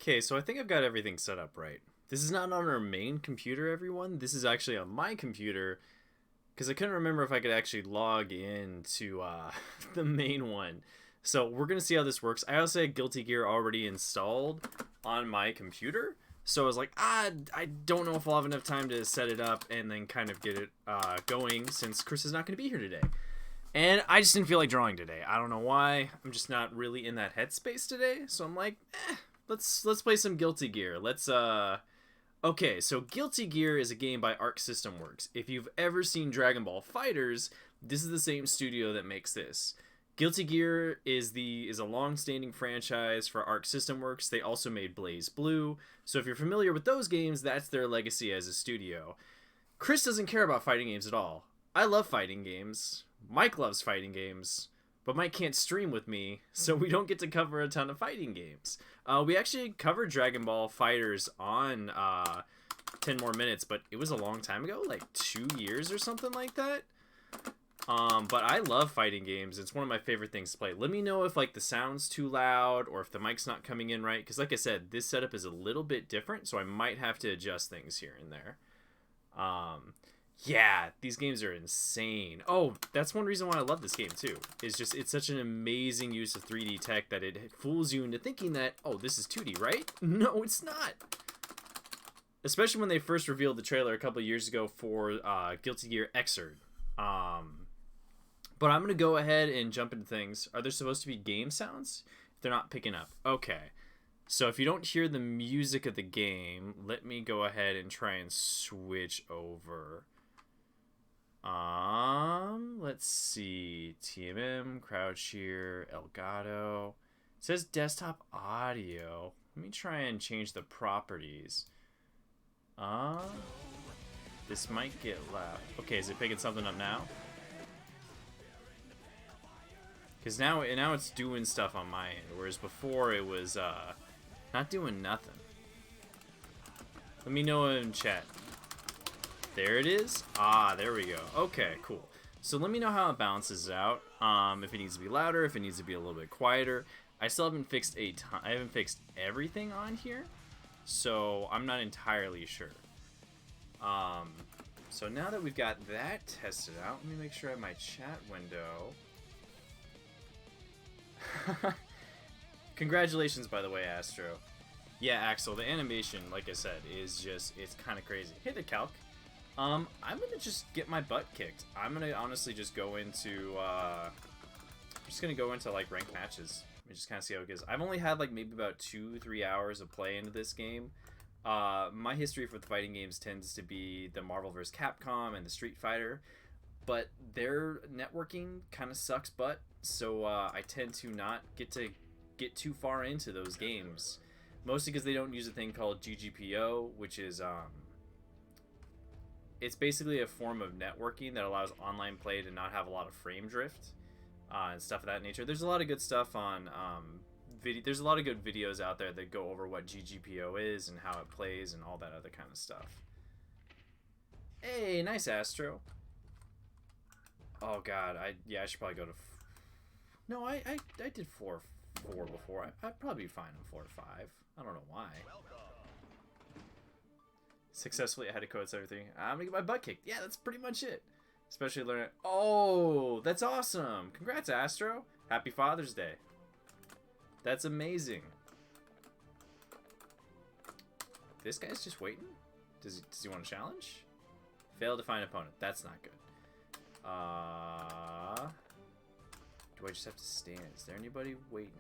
Okay, so I think I've got everything set up right. This is not on our main computer, everyone. This is actually on my computer because I couldn't remember if I could actually log in to the main one. So we're going to see how this works. I also had Guilty Gear already installed on my computer. So I was like, I don't know if I'll have enough time to set it up and then kind of get it going since Chris is not going to be here today. And I just didn't feel like drawing today. I don't know why. I'm just not really in that headspace today. So I'm like, let's play some Guilty Gear. Okay, so Guilty Gear is a game by Arc System Works. If you've ever seen Dragon Ball FighterZ, this is the same studio that makes this. Guilty Gear is a long-standing franchise for Arc System Works. They also made Blaze Blue. So if you're familiar with those games, that's their legacy as a studio. Chris doesn't care about fighting games at all. I love fighting games. Mike loves fighting games. But Mike can't stream with me, so we don't get to cover a ton of fighting games. We actually covered Dragon Ball FighterZ on 10 More Minutes, but it was a long time ago, like 2 years or something like that. But I love fighting games. It's one of my favorite things to play. Let me know if like the sound's too loud or if the mic's not coming in right, because like I said, this setup is a little bit different, so I might have to adjust things here and there. Yeah, these games are insane. Oh, that's one reason why I love this game too. It's such an amazing use of 3D tech that it fools you into thinking that, oh, this is 2D, right? No, it's not. Especially when they first revealed the trailer a couple years ago for Guilty Gear Xrd. But I'm going to go ahead and jump into things. Are there supposed to be game sounds? They're not picking up. Okay. So if you don't hear the music of the game, let me go ahead and try and switch over. Let's see. TMM, CrowdShear, Elgato. It says desktop audio. Let me try and change the properties. This might get loud. Okay, is it picking something up now? Because now it's doing stuff on my end, whereas before it was not doing nothing. Let me know in chat. There it is. There we go. Okay, cool. So let me know how it balances out. If it needs to be louder, if it needs to be a little bit quieter. I still haven't fixed I haven't fixed everything on here, so I'm not entirely sure. So now that we've got that tested out, let me make sure I have my chat window. Congratulations, by the way, Astro. Yeah, Axel, the animation, like I said, is just, it's kind of crazy. Hey there, Calc. I'm gonna just get my butt kicked. I'm gonna honestly just go into, like ranked matches. Let me just kind of see how it goes. I've only had like maybe about 2-3 hours of play into this game. My history for the fighting games tends to be the Marvel vs. Capcom and the Street Fighter, but their networking kind of sucks butt, so I tend to not get too far into those games, mostly because they don't use a thing called GGPO, which is it's basically a form of networking that allows online play to not have a lot of frame drift and stuff of that nature. There's a lot of good stuff on there's a lot of good videos out there that go over what GGPO is and how it plays and all that other kind of stuff. Hey, nice, Astro. Oh god, I should probably go to no, I did 4-4 before. I'd probably be fine in 4-5. I don't know why. Successfully added codes everything. I'm gonna get my butt kicked. Yeah, that's pretty much it. Especially learning. Oh, that's awesome! Congrats, Astro. Happy Father's Day. That's amazing. This guy's just waiting. Does he want a challenge? Failed to find an opponent. That's not good. Do I just have to stand? Is there anybody waiting?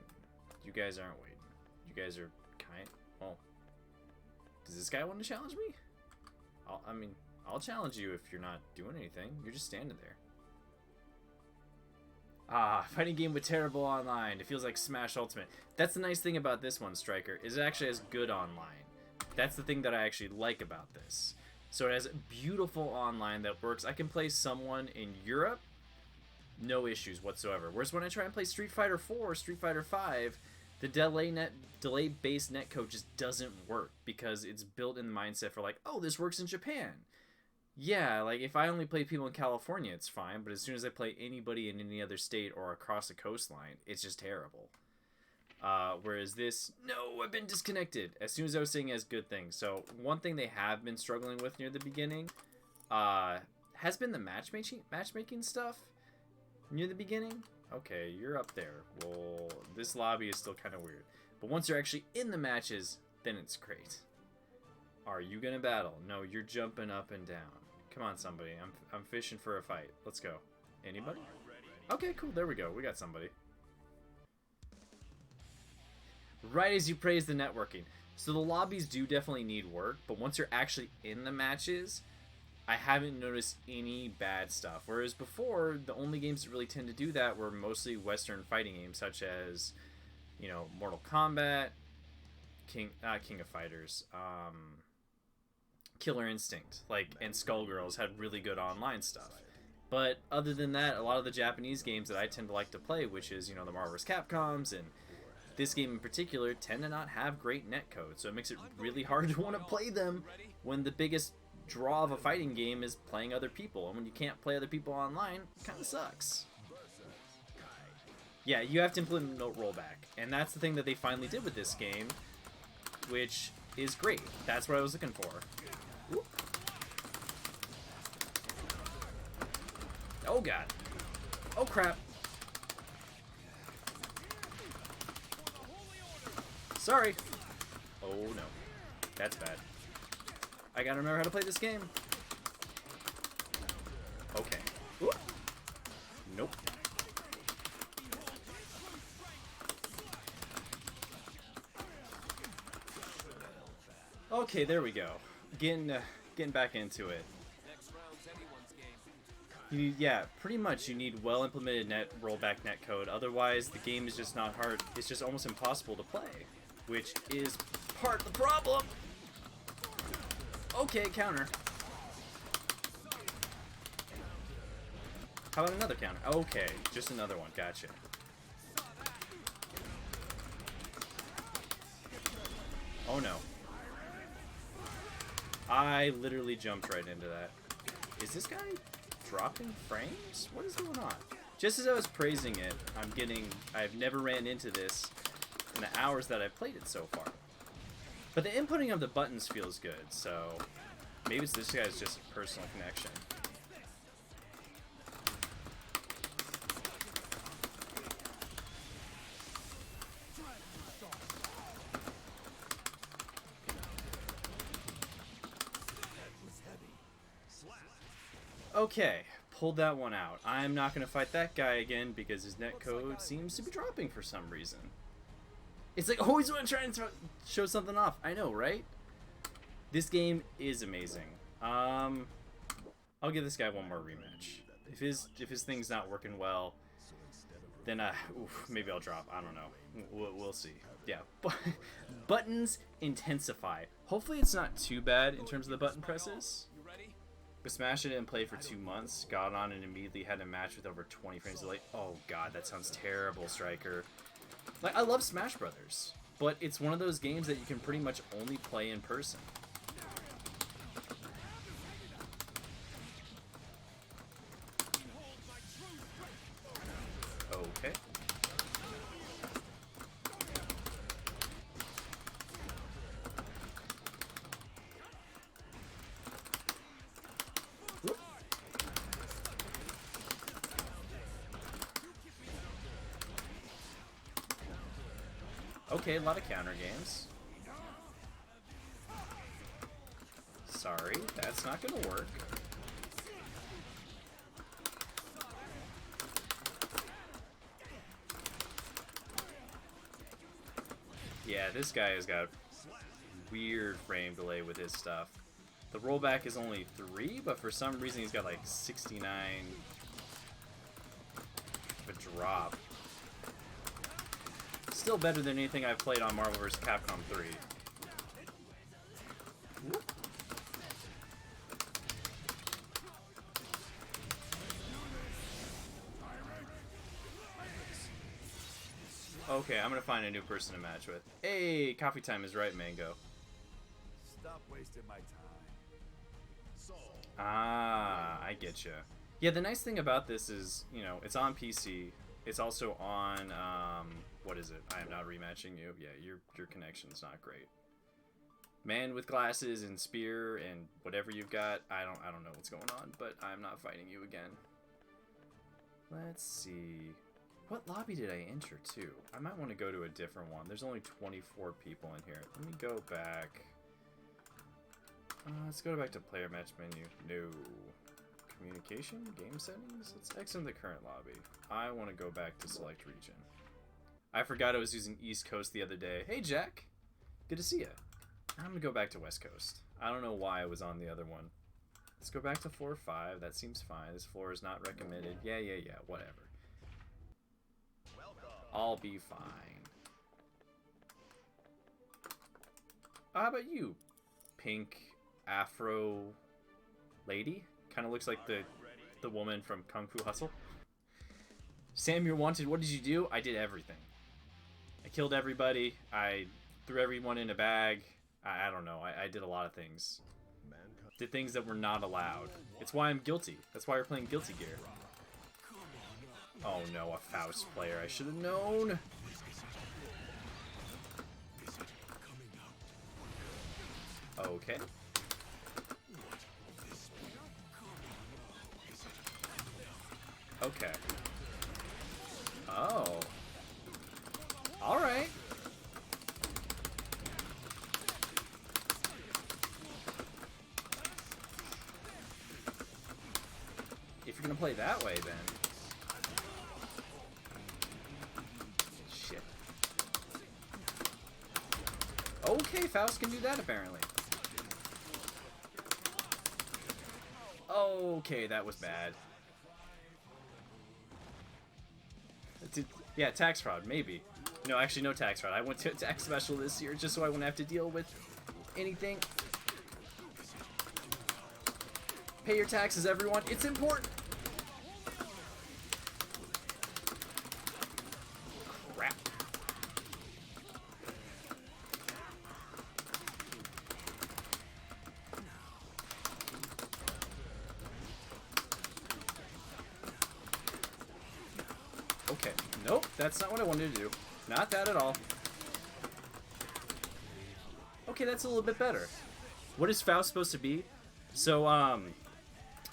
You guys aren't waiting. You guys are kind. Oh. Does this guy want to challenge me? I'll challenge you if you're not doing anything. You're just standing there. Fighting game with terrible online. It feels like Smash Ultimate. That's the nice thing about this one, Striker, is it actually has good online. That's the thing that I actually like about this. So it has beautiful online that works. I can play someone in Europe, no issues whatsoever. Whereas when I try and play Street Fighter 4 or Street Fighter 5, the delay-based netcode just doesn't work because it's built in the mindset for like, oh, this works in Japan. Yeah, like if I only play people in California, it's fine, but as soon as I play anybody in any other state or across the coastline, it's just terrible. Whereas this, no, I've been disconnected as soon as I was saying as good things. So one thing they have been struggling with near the beginning has been the matchmaking stuff near the beginning. Okay, you're up there. Well, this lobby is still kind of weird. But once you're actually in the matches, then it's great. Are you gonna battle? No, you're jumping up and down. Come on, somebody. I'm fishing for a fight. Let's go. Anybody? Okay, cool. There we go. We got somebody. Right as you praise the networking. So the lobbies do definitely need work, but once you're actually in the matches, I haven't noticed any bad stuff. Whereas before, the only games that really tend to do that were mostly Western fighting games, such as, you know, Mortal Kombat, King of Fighters, Killer Instinct, and Skullgirls had really good online stuff. But other than that, a lot of the Japanese games that I tend to like to play, which is, you know, the Marvel vs. Capcoms and this game in particular, tend to not have great netcode, so it makes it really hard to want to play them when the biggest draw of a fighting game is playing other people, and when you can't play other people online, it kind of sucks. Yeah, you have to implement no rollback, and that's the thing that they finally did with this game, which is great. That's what I was looking for. Whoop. Oh god. Oh crap. Sorry. Oh no. That's bad. I gotta remember how to play this game. Okay. Ooh. Nope. Okay, there we go. Getting back into it. Yeah, pretty much you need well implemented rollback netcode. Otherwise, the game is just not hard. It's just almost impossible to play, which is part of the problem. Okay, counter. How about another counter? Okay, just another one. Gotcha. Oh no. I literally jumped right into that. Is this guy dropping frames? What is going on? Just as I was praising it, I've never ran into this in the hours that I've played it so far. But the inputting of the buttons feels good, so maybe it's this guy's just a personal connection. Okay, pulled that one out. I'm not going to fight that guy again because his netcode seems to be dropping for some reason. It's like always when I'm trying to show something off. I know, right? This game is amazing. I'll give this guy one more rematch. If his thing's not working well, then maybe I'll drop. I don't know. We'll see. Yeah, buttons intensify. Hopefully it's not too bad in terms of the button presses. With Smash, I didn't play for 2 months. Got on and immediately had a match with over 20 frames delay. Oh god, that sounds terrible, Striker. I love Smash Brothers, but it's one of those games that you can pretty much only play in person. Okay. Okay, a lot of counter games. Sorry, that's not gonna work. Yeah, this guy has got weird frame delay with his stuff. The rollback is only 3, but for some reason he's got like 69 of a drop. Still better than anything I've played on Marvel vs. Capcom 3. Okay, I'm gonna find a new person to match with. Hey, coffee time is right, Mango. Stop wasting my time. Ah, I get you. Yeah, the nice thing about this is, you know, it's on PC. It's also on, what is it? I am not rematching you. Yeah, your connection's not great. Man with glasses and spear and whatever you've got. I don't know what's going on, but I'm not fighting you again. Let's see. What lobby did I enter to? I might want to go to a different one. There's only 24 people in here. Let me go back. Let's go back to player match menu. No. Communication? Game settings? Let's exit the current lobby. I want to go back to select region. I forgot I was using East Coast the other day. Hey, Jack. Good to see you. I'm going to go back to West Coast. I don't know why I was on the other one. Let's go back to floor 5. That seems fine. This floor is not recommended. Yeah. Whatever. I'll be fine. How about you, pink afro lady? Kind of looks like the woman from Kung Fu Hustle. Sam, you're wanted. What did you do? I did everything. I killed everybody. I threw everyone in a bag. I don't know. I did a lot of things. Did things that were not allowed. It's why I'm guilty. That's why we're playing Guilty Gear. Oh no, a Faust player. I should have known. Okay. Okay. Oh. Alright. If you're gonna play that way, then. Shit. Okay, Faust can do that, apparently. Okay, that was bad. Yeah, tax fraud, maybe. No, actually, no tax fraud. I went to a tax special this year just so I wouldn't have to deal with anything. Pay your taxes, everyone. It's important. Crap. Okay. Nope, that's not what I wanted to do. Not that at all. Okay, that's a little bit better. What is Faust supposed to be? So,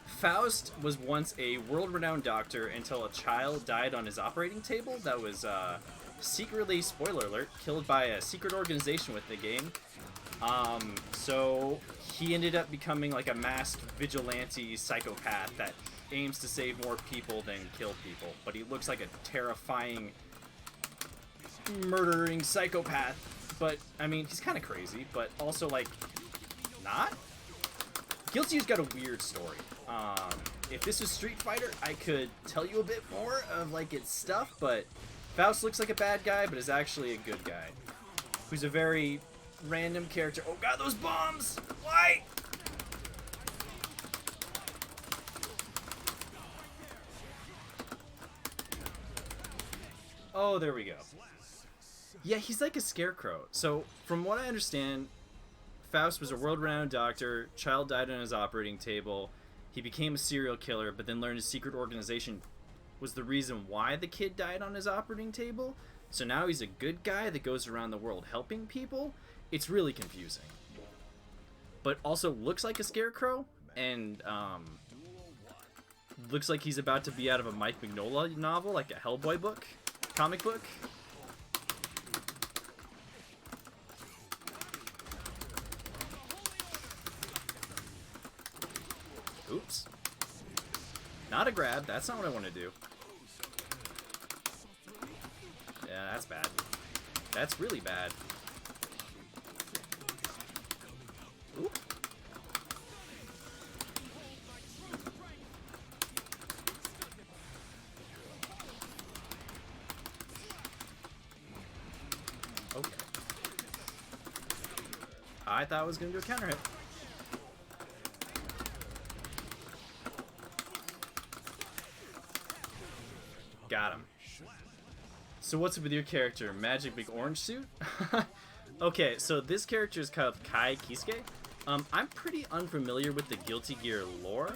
Faust was once a world-renowned doctor until a child died on his operating table that was, secretly, spoiler alert, killed by a secret organization with the game. So he ended up becoming like a masked vigilante psychopath that aims to save more people than kill people. But he looks like a terrifying, murdering psychopath. But, I mean, he's kind of crazy, but also, like, not? Guilty Gear's got a weird story. If this was Street Fighter, I could tell you a bit more of, like, its stuff, but Faust looks like a bad guy, but is actually a good guy. Who's a very random character. Oh god, those bombs! Why? Oh, there we go. Yeah, he's like a scarecrow. So, from what I understand, Faust was a world-renowned doctor, child died on his operating table, he became a serial killer, but then learned his secret organization was the reason why the kid died on his operating table. So now he's a good guy that goes around the world helping people. It's really confusing. But also looks like a scarecrow, and looks like he's about to be out of a Mike Mignola novel, like a Hellboy book, comic book. Oops. Not a grab. That's not what I want to do. Yeah, that's bad. That's really bad. Oop. Okay. I thought I was going to do a counter hit. Got him. So what's up with your character? Magic big orange suit? Okay, so this character is called Kai Kisuke. I'm pretty unfamiliar with the Guilty Gear lore.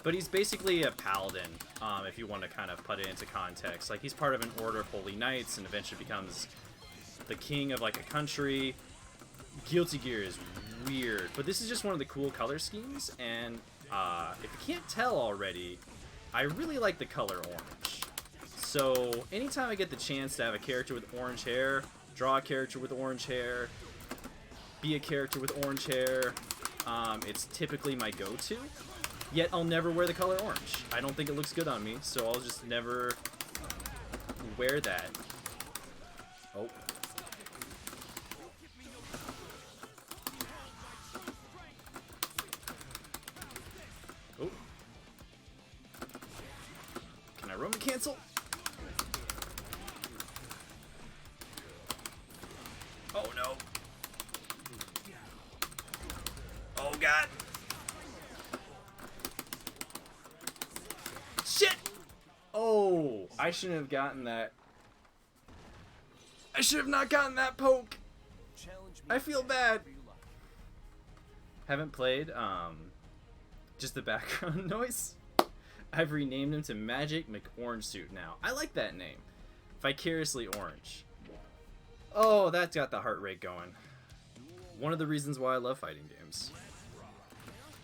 But he's basically a paladin, if you want to kind of put it into context. Like, he's part of an order of holy knights and eventually becomes the king of, like, a country. Guilty Gear is weird, but this is just one of the cool color schemes, and if you can't tell already, I really like the color orange. So anytime I get the chance to have a character with orange hair, draw a character with orange hair, be a character with orange hair, it's typically my go-to. Yet I'll never wear the color orange. I don't think it looks good on me, so I'll just never wear that. Oh. Oh. Can I Roman cancel? Oh no. Oh god. Shit! Oh, I shouldn't have gotten that. I should have not gotten that poke. I feel bad. Haven't played, just the background noise. I've renamed him to Magic McOrangesuit now. I like that name. Vicariously Orange. Oh, that's got the heart rate going. One of the reasons why I love fighting games.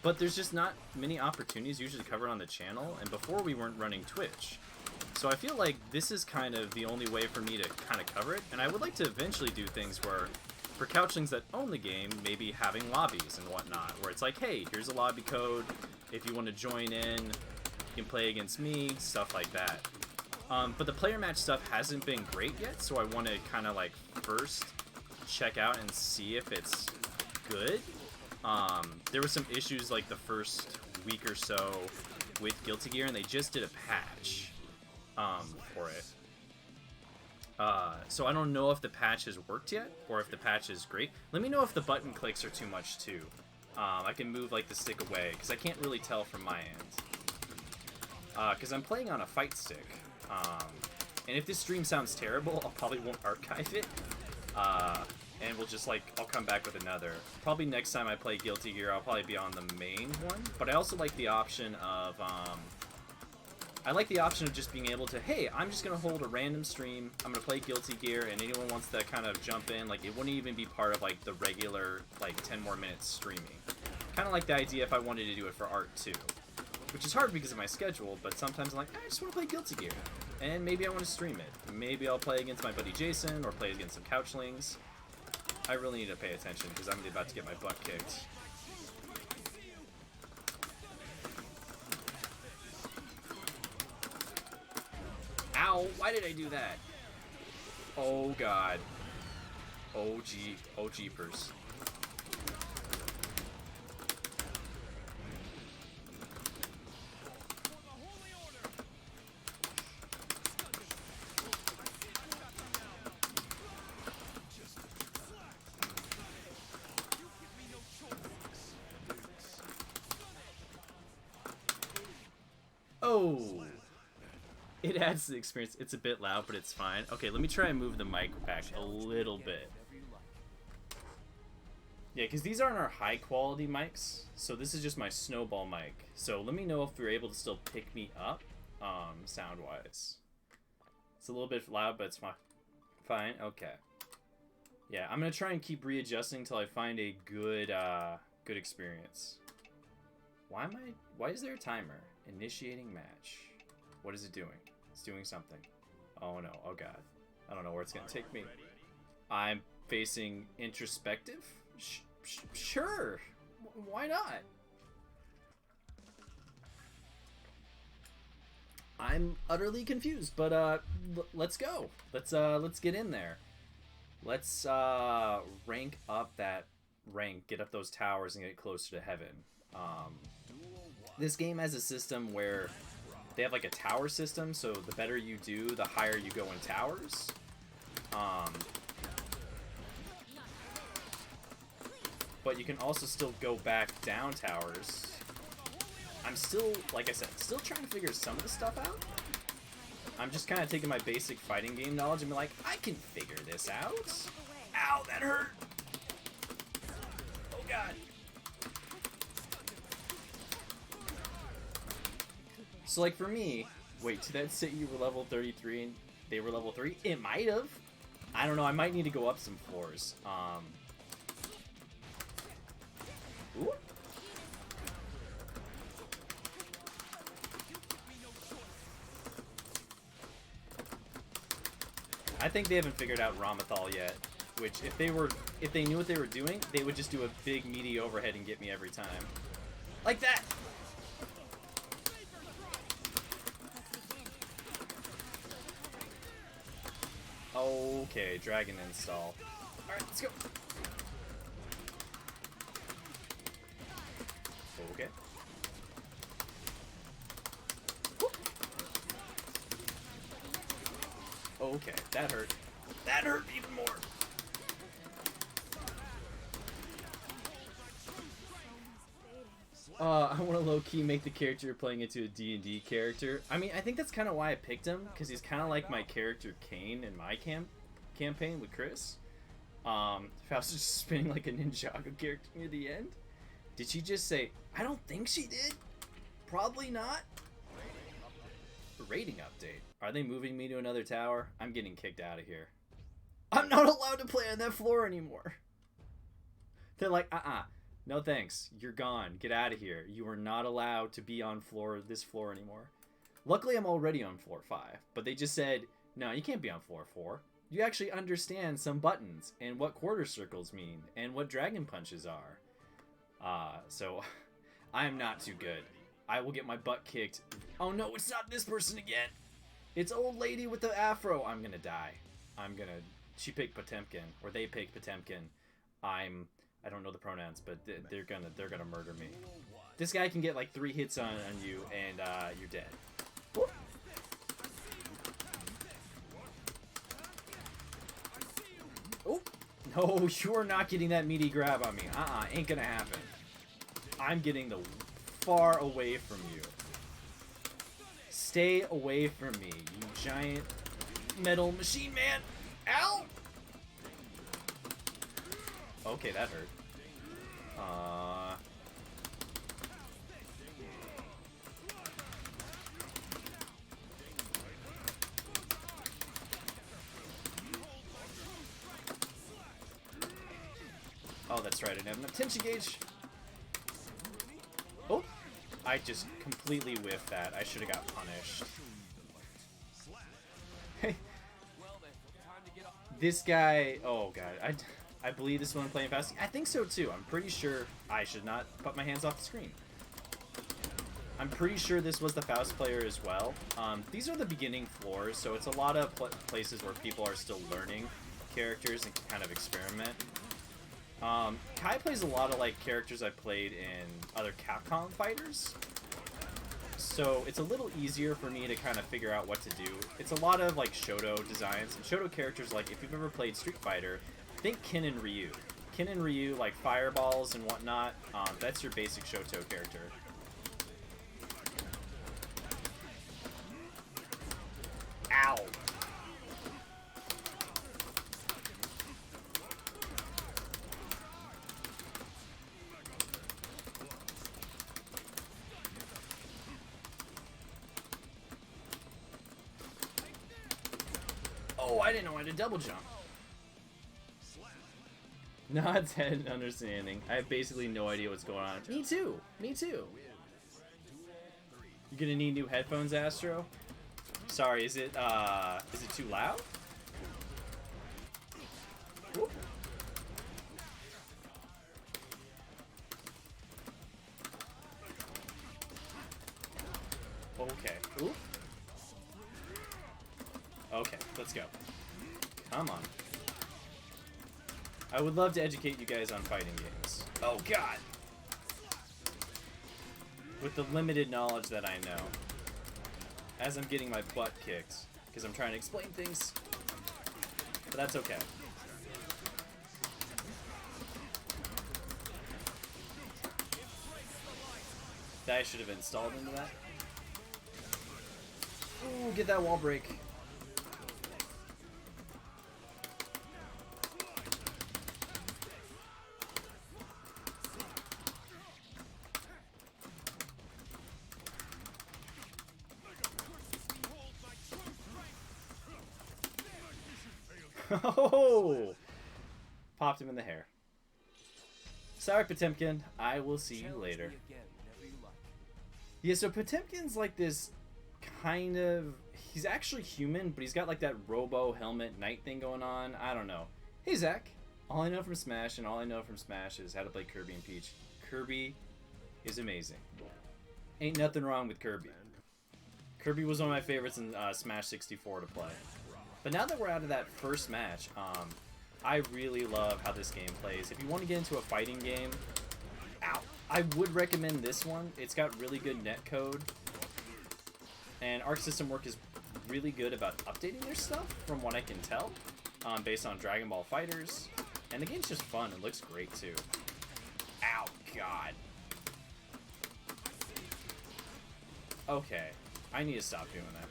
But there's just not many opportunities usually covered on the channel, and before we weren't running Twitch. So I feel like this is kind of the only way for me to kind of cover it, and I would like to eventually do things where, for couchlings that own the game, maybe having lobbies and whatnot, where it's like, hey, here's a lobby code, if you want to join in, you can play against me, stuff like that. But the player match stuff hasn't been great yet, so I want to kind of like first check out and see if it's good. There were some issues like the first week or so with Guilty Gear, and they just did a patch for it. So I don't know if the patch has worked yet, or if the patch is great. Let me know if the button clicks are too much too. I can move like the stick away, because I can't really tell from my end. Because I'm playing on a fight stick. And if this stream sounds terrible, I'll probably won't archive it. And we'll just, like, I'll come back with another. Probably next time I play Guilty Gear, I'll probably be on the main one. But I also like the option of, I like the option of just being able to, hey, I'm just going to hold a random stream, I'm going to play Guilty Gear, and anyone wants to kind of jump in, like, it wouldn't even be part of, like, the regular, like, 10 more minutes streaming. Kind of like the idea if I wanted to do it for art, too. Which is hard because of my schedule, but sometimes I'm like, I just want to play Guilty Gear. And maybe I want to stream it. Maybe I'll play against my buddy Jason, or play against some couchlings. I really need to pay attention, because I'm about to get my butt kicked. Ow! Why did I do that? Oh god. Oh jeepers. Oh! It adds to the experience. It's a bit loud, but it's fine. Okay, let me try and move the mic back a little bit. Yeah, because these aren't our high-quality mics, so this is just my snowball mic. So let me know if you're able to still pick me up, sound-wise. It's a little bit loud, but it's fine. Fine, okay. Yeah, I'm going to try and keep readjusting until I find a good, good experience. Why is there a timer? Initiating match. What is it doing? It's doing something. Oh no, oh god. I don't know where it's gonna take me. I'm facing introspective? Sure. Why not? I'm utterly confused, but let's go. Let's get in there. Let's rank up that rank, get up those towers, and get closer to heaven. This game has a system where they have like a tower system, so the better you do, the higher you go in towers. But you can also still go back down towers. I'm still, like I said, still trying to figure some of the stuff out. I'm just kind of taking my basic fighting game knowledge and be like, I can figure this out. Ow, that hurt. Oh god. So like for me, wait, did that say you were level 33 and they were level 3? It might have. I don't know, I might need to go up some floors. Ooh. I think they haven't figured out Ramathal yet, which if they knew what they were doing, they would just do a big meaty overhead and get me every time. Like that! Okay, dragon install. Alright, let's go. Okay. Okay, that hurt. That hurt even more. I want to low-key make the character you're playing into a D&D character. I mean, I think that's kind of why I picked him, because he's kind of like my character Kane in my campaign with Chris. Faust is just spinning like a Ninjago character near the end. Did she just say, I don't think she did? Probably not. Rating update. Are they moving me to another tower? I'm getting kicked out of here. I'm not allowed to play on that floor anymore. They're like, no thanks. You're gone. Get out of here. You are not allowed to be on this floor anymore. Luckily, I'm already on floor 5. But they just said, no, you can't be on floor 4. You actually understand some buttons and what quarter circles mean and what dragon punches are. So I am not too good. I will get my butt kicked. Oh no, it's not this person again. It's old lady with the afro. I'm gonna die. She picked Potemkin, or they picked Potemkin. I don't know the pronouns, but they're gonna murder me. This guy can get like 3 hits on you, and you're dead. Whoop. Oh no, you're not getting that meaty grab on me. Ain't gonna happen. I'm getting the far away from you. Stay away from me, you giant metal machine man. Ow! Okay, that hurt. Oh, that's right, I didn't have enough tension gauge. Oh! I just completely whiffed that. I should have got punished. This guy... Oh, God. I believe this one I'm playing fast. I think so, too. I'm pretty sure I should not put my hands off the screen. I'm pretty sure this was the Faust player as well. These are the beginning floors, so it's a lot of places where people are still learning characters and can kind of experiment. Kai plays a lot of like characters I played in other Capcom fighters, so it's a little easier for me to kind of figure out what to do. It's a lot of like Shoto designs, and Shoto characters, like if you've ever played Street Fighter, think Ken and Ryu. Ken and Ryu, like fireballs and whatnot, that's your basic Shoto character. Ow! Oh, I didn't know I had to double jump. Nods head understanding. I have basically no idea what's going on. Me too. Me too. You're gonna need new headphones, Astro? Sorry, is it too loud? Whoop. Okay. Ooh. Okay, let's go. Come on. I would love to educate you guys on fighting games. Oh, God! With the limited knowledge that I know. As I'm getting my butt kicked. Because I'm trying to explain things. But that's okay. That I should have installed into that. Ooh, get that wall break. Oh! Popped him in the hair. Sorry, Potemkin. I will see you later. Yeah, so Potemkin's like this kind of... He's actually human, but he's got like that robo helmet knight thing going on. I don't know. Hey, Zach. All I know from Smash, and all I know from Smash is how to play Kirby and Peach. Kirby is amazing. Ain't nothing wrong with Kirby. Kirby was one of my favorites in Smash 64 to play. But now that we're out of that first match, I really love how this game plays. If you want to get into a fighting game, ow, I would recommend this one. It's got really good netcode, and Arc System Work is really good about updating their stuff, from what I can tell, based on Dragon Ball FighterZ. And the game's just fun. It looks great too. Ow, God. Okay, I need to stop doing that.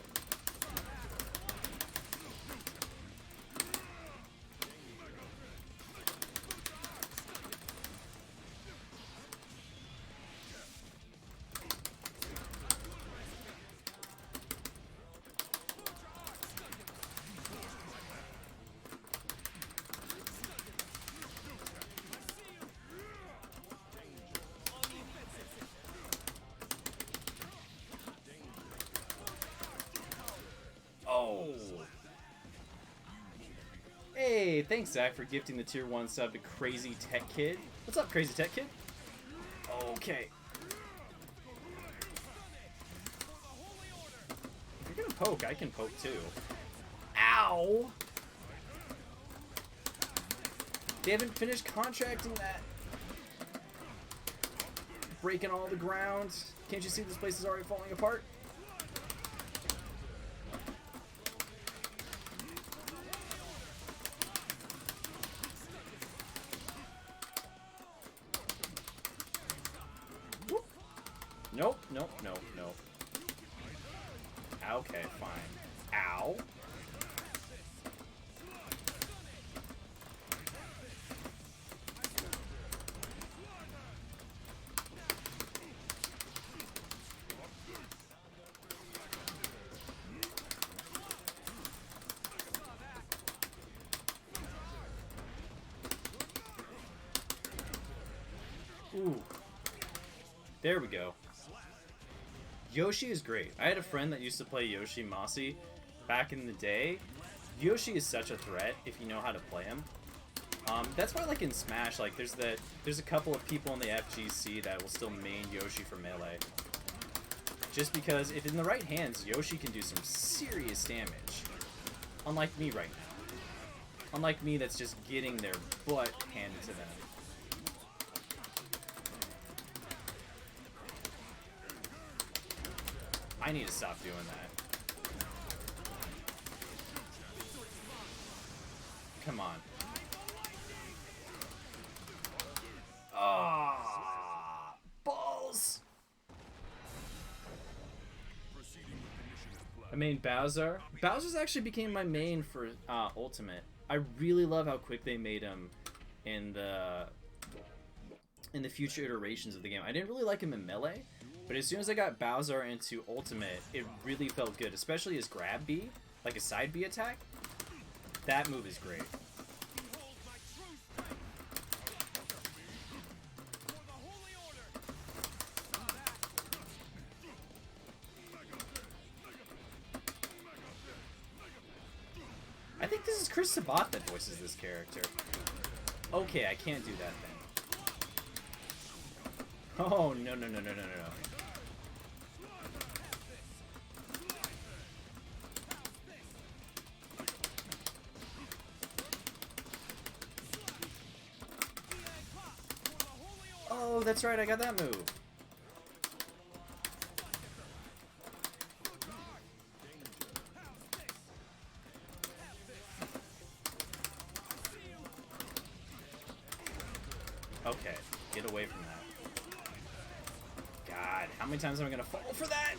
Hey, thanks Zach for gifting the tier 1 sub to Crazy Tech Kid. What's up, Crazy Tech Kid? Okay. If you're gonna poke, I can poke too. Ow! They haven't finished contracting that. Breaking all the ground. Can't you see this place is already falling apart? Nope, nope, nope, nope. Okay, fine. Ow. Ooh. There we go. Yoshi is great. I had a friend that used to play Yoshi Mossy back in the day. Yoshi is such a threat if you know how to play him. That's why, like in Smash, like there's a couple of people in the FGC that will still main Yoshi for melee. Just because if in the right hands, Yoshi can do some serious damage. Unlike me right now. Unlike me that's just getting their butt handed to them. I need to stop doing that. Come on. Ah, balls! I main Bowser. Bowser's actually became my main for Ultimate. I really love how quick they made him in the future iterations of the game. I didn't really like him in Melee. But as soon as I got Bowser into Ultimate, it really felt good, especially his grab B, like a side B attack. That move is great. I think this is Chris Sabat that voices this character. Okay, I can't do that then. Oh, no, no, no, no, no, no, no. Oh, that's right, I got that move. Okay, get away from that. God, how many times am I gonna fall for that?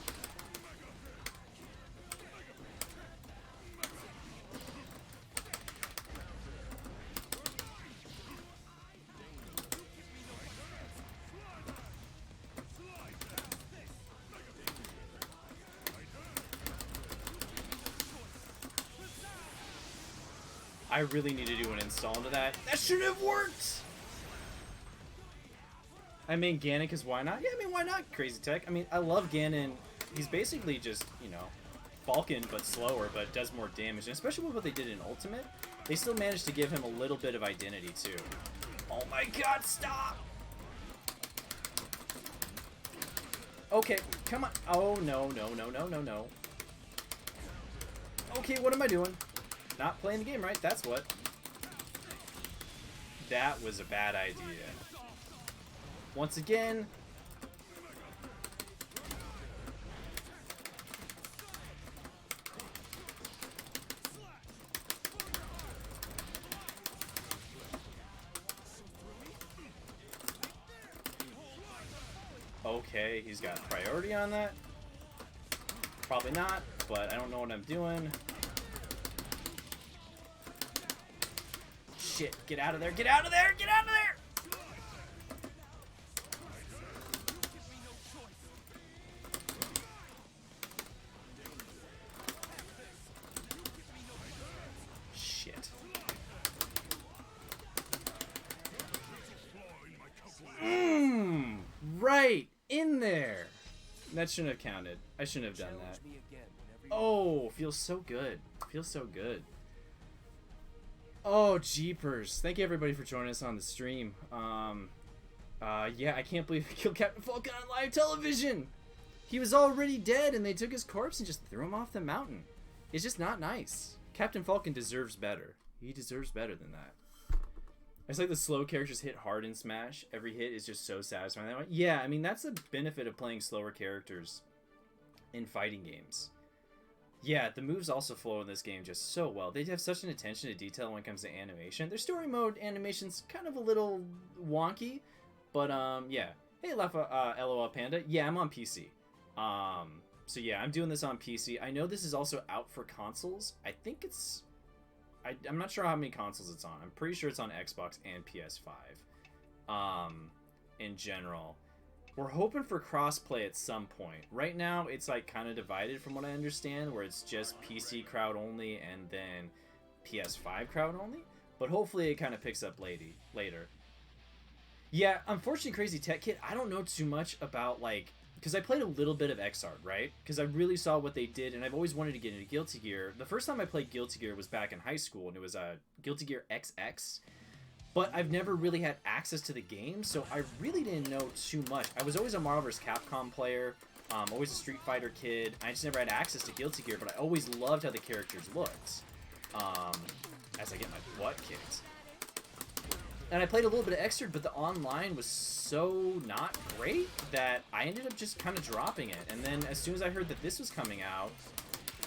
I really need to do an install into that. That should have worked! I mean, Ganon, because why not? Yeah, I mean, why not, Crazy Tech? I mean, I love Ganon. He's basically just, you know, Falcon, but slower, but does more damage. And especially with what they did in Ultimate, they still managed to give him a little bit of identity, too. Oh my god, stop! Okay, come on. Oh, no, no, no, no, no, no. Okay, what am I doing? Not playing the game right, that's what. That was a bad idea. Once again. Okay, he's got priority on that. Probably not, but I don't know what I'm doing. Shit, get out of there, get out of there, get out of there! Shit. Right in there. That shouldn't have counted. I shouldn't have done that. Oh, feels so good. Feels so good. Oh, jeepers. Thank you everybody for joining us on the stream. Yeah, I can't believe they killed Captain Falcon on live television. He was already dead and they took his corpse and just threw him off the mountain. It's just not nice. Captain Falcon deserves better. He deserves better than that. It's like the slow characters hit hard in Smash. Every hit is just so satisfying that way. Yeah, I mean, that's the benefit of playing slower characters in fighting games. Yeah, the moves also flow in this game just so well. They have such an attention to detail when it comes to animation. Their story mode animation's kind of a little wonky, but yeah. Hey, LOL Panda. Yeah, I'm on PC. So yeah, I'm doing this on PC. I know this is also out for consoles. I think it's... I'm not sure how many consoles it's on. I'm pretty sure it's on Xbox and PS5. In general. We're hoping for crossplay at some point. Right now, it's like kind of divided from what I understand, where it's just PC crowd only and then PS5 crowd only. But hopefully it kind of picks up later. Yeah, unfortunately, Crazy Tech Kid, I don't know too much about, like... Because I played a little bit of Xrd, right? Because I really saw what they did, and I've always wanted to get into Guilty Gear. The first time I played Guilty Gear was back in high school, and it was Guilty Gear XX. But I've never really had access to the game, so I really didn't know too much. I was always a Marvel vs. Capcom player, always a Street Fighter kid. I just never had access to Guilty Gear, but I always loved how the characters looked. As I get my butt kicked. And I played a little bit of Xrd, but the online was so not great that I ended up just kind of dropping it. And then as soon as I heard that this was coming out,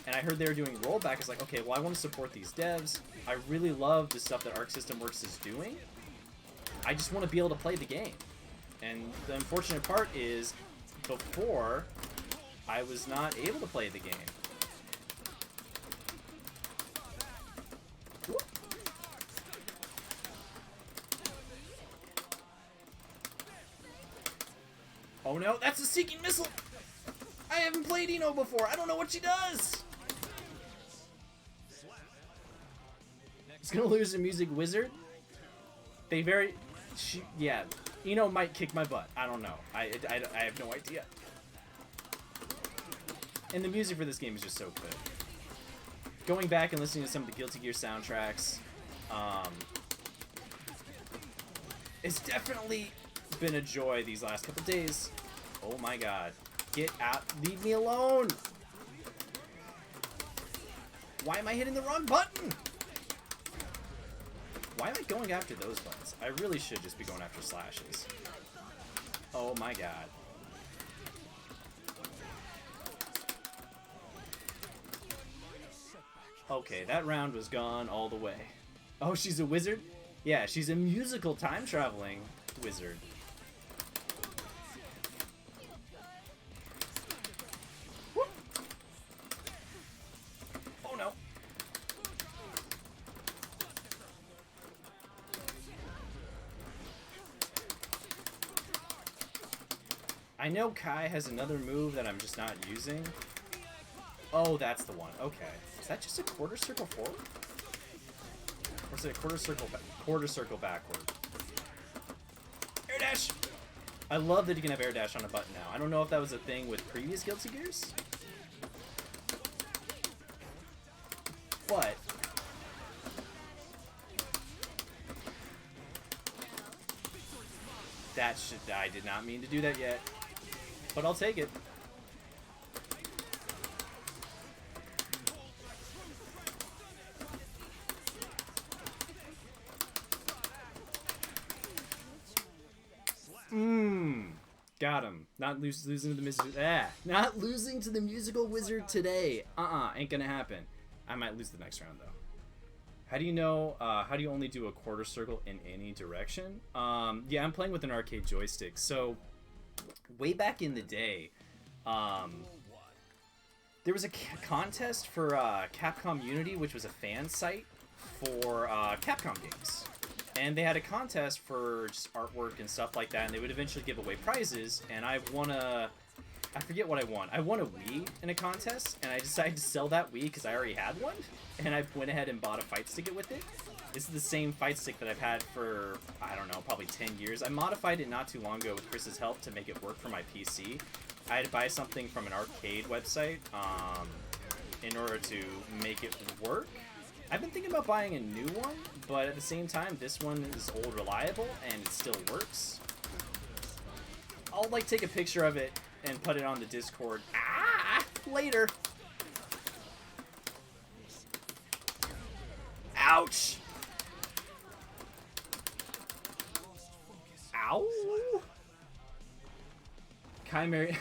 and I heard they were doing rollback, I was like, okay, well, I want to support these devs. I really love the stuff that Arc System Works is doing. I just want to be able to play the game. And the unfortunate part is, before, I was not able to play the game. Oh no, that's a Seeking Missile! I haven't played Eno before, I don't know what she does! He's gonna lose a Music Wizard? Yeah, Eno might kick my butt, I don't know. I have no idea. And the music for this game is just so good. Going back and listening to some of the Guilty Gear soundtracks, it's definitely been a joy these last couple days. Oh my god. Get out. Leave me alone. Why am I hitting the wrong button? Why am I going after those buttons? I really should just be going after slashes. Oh my god. Okay, that round was gone all the way. Oh, she's a wizard? Yeah, she's a musical time-traveling wizard. Whoop. Oh no. I know Kai has another move that I'm just not using. Oh, that's the one. Okay. Is that just a quarter circle forward? Or is it a quarter circle backward? Air dash! I love that you can have air dash on a button now. I don't know if that was a thing with previous Guilty Gears. But I did not mean to do that yet. But I'll take it. Got him. Not losing to the not losing to the musical wizard today. Ain't gonna happen. I might lose the next round though. How do you know? How do you only do a quarter circle in any direction? Yeah, I'm playing with an arcade joystick. So way back in the day, there was a contest for Capcom Unity, which was a fan site for Capcom games. And they had a contest for just artwork and stuff like that, and they would eventually give away prizes, and I forget what I won. I won a Wii in a contest, and I decided to sell that Wii because I already had one, and I went ahead and bought a fight stick with it. This is the same fight stick that I've had for, I don't know, probably 10 years. I modified it not too long ago with Chris's help to make it work for my PC. I had to buy something from an arcade website in order to make it work. I've been thinking about buying a new one, but at the same time, this one is old reliable and it still works. I'll like take a picture of it and put it on the Discord later. Ouch! Ow! Chimera.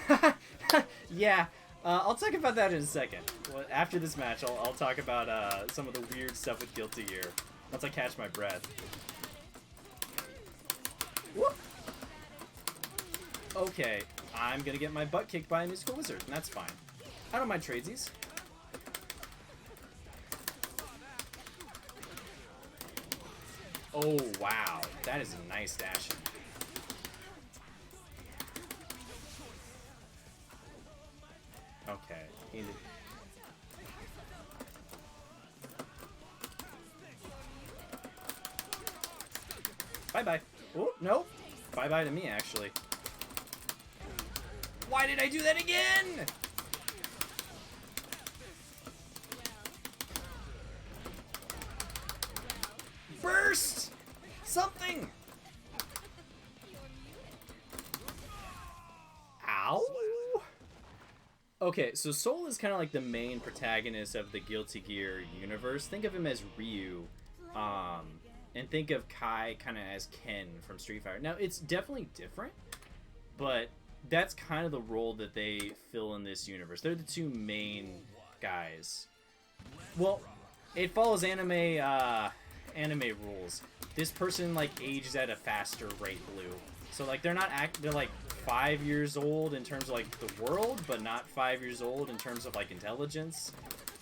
Yeah. I'll talk about that in a second. Well, after this match, I'll talk about some of the weird stuff with Guilty Gear. Once I catch my breath. Whoop. Okay, I'm gonna get my butt kicked by a musical wizard, and that's fine. I don't mind tradesies. Oh, wow. That is a nice dashing. Okay. Bye-bye. Oh, no. Bye-bye to me, actually. Why did I do that again? Burst! Something! Ow! Okay, so Soul is kind of like the main protagonist of the Guilty Gear universe. Think of him as Ryu, and think of Kai kind of as Ken from Street Fighter. Now, it's definitely different, but that's kind of the role that they fill in this universe. They're the two main guys. Well, it follows anime rules. This person like ages at a faster rate, Blue. So like they're like 5 years old in terms of like the world, but not 5 years old in terms of like intelligence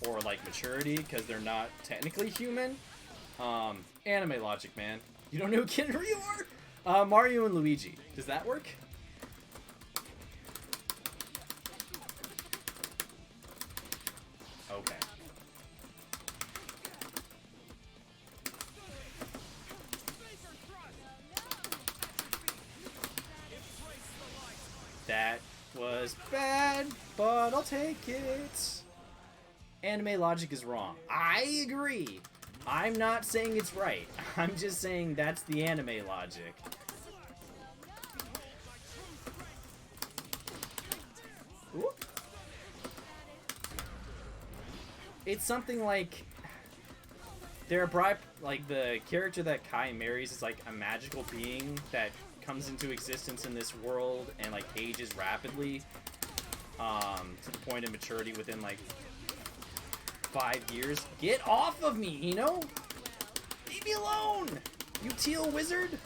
or like maturity, because they're not technically human. Anime logic, man. You don't know who Ken and Ryu are? Mario and Luigi. Does that work? Okay. That was bad, but I'll take it. Anime logic is wrong. I agree. I'm not saying it's right. I'm just saying that's the anime logic. Ooh. It's something like like the character that Kai marries is like a magical being that comes into existence in this world and like ages rapidly to the point of maturity within like 5 years. Get off of me, Eno! Leave me alone! You teal wizard!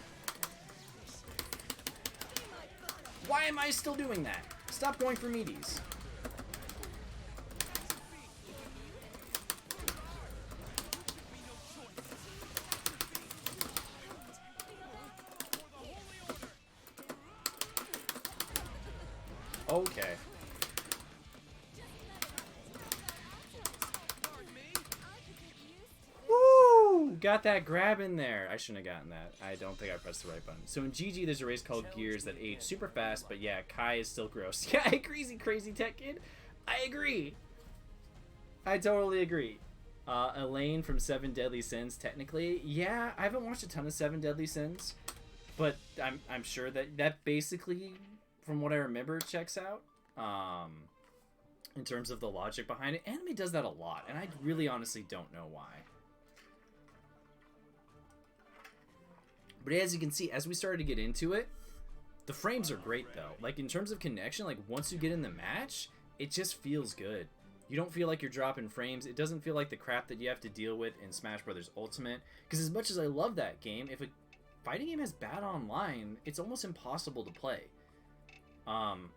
Why am I still doing that? Stop going for meaties. Okay. Woo! got that grab in there. I shouldn't have gotten that. I don't think I pressed the right button. So in GG, there's a race called Gears that age super fast, but yeah, Kai is still gross. Yeah, I agree, crazy tech kid. I agree. I totally agree. Elaine from Seven Deadly Sins, technically. Yeah, I haven't watched a ton of Seven Deadly Sins, but I'm sure that basically, from what I remember, checks out. In terms of the logic behind it. Anime does that a lot, and I really honestly don't know why. But as you can see, as we started to get into it, the frames are great though. Like in terms of connection, like once you get in the match, it just feels good. You don't feel like you're dropping frames. It doesn't feel like the crap that you have to deal with in Smash Bros. Ultimate. Because as much as I love that game, if a fighting game has bad online, it's almost impossible to play. And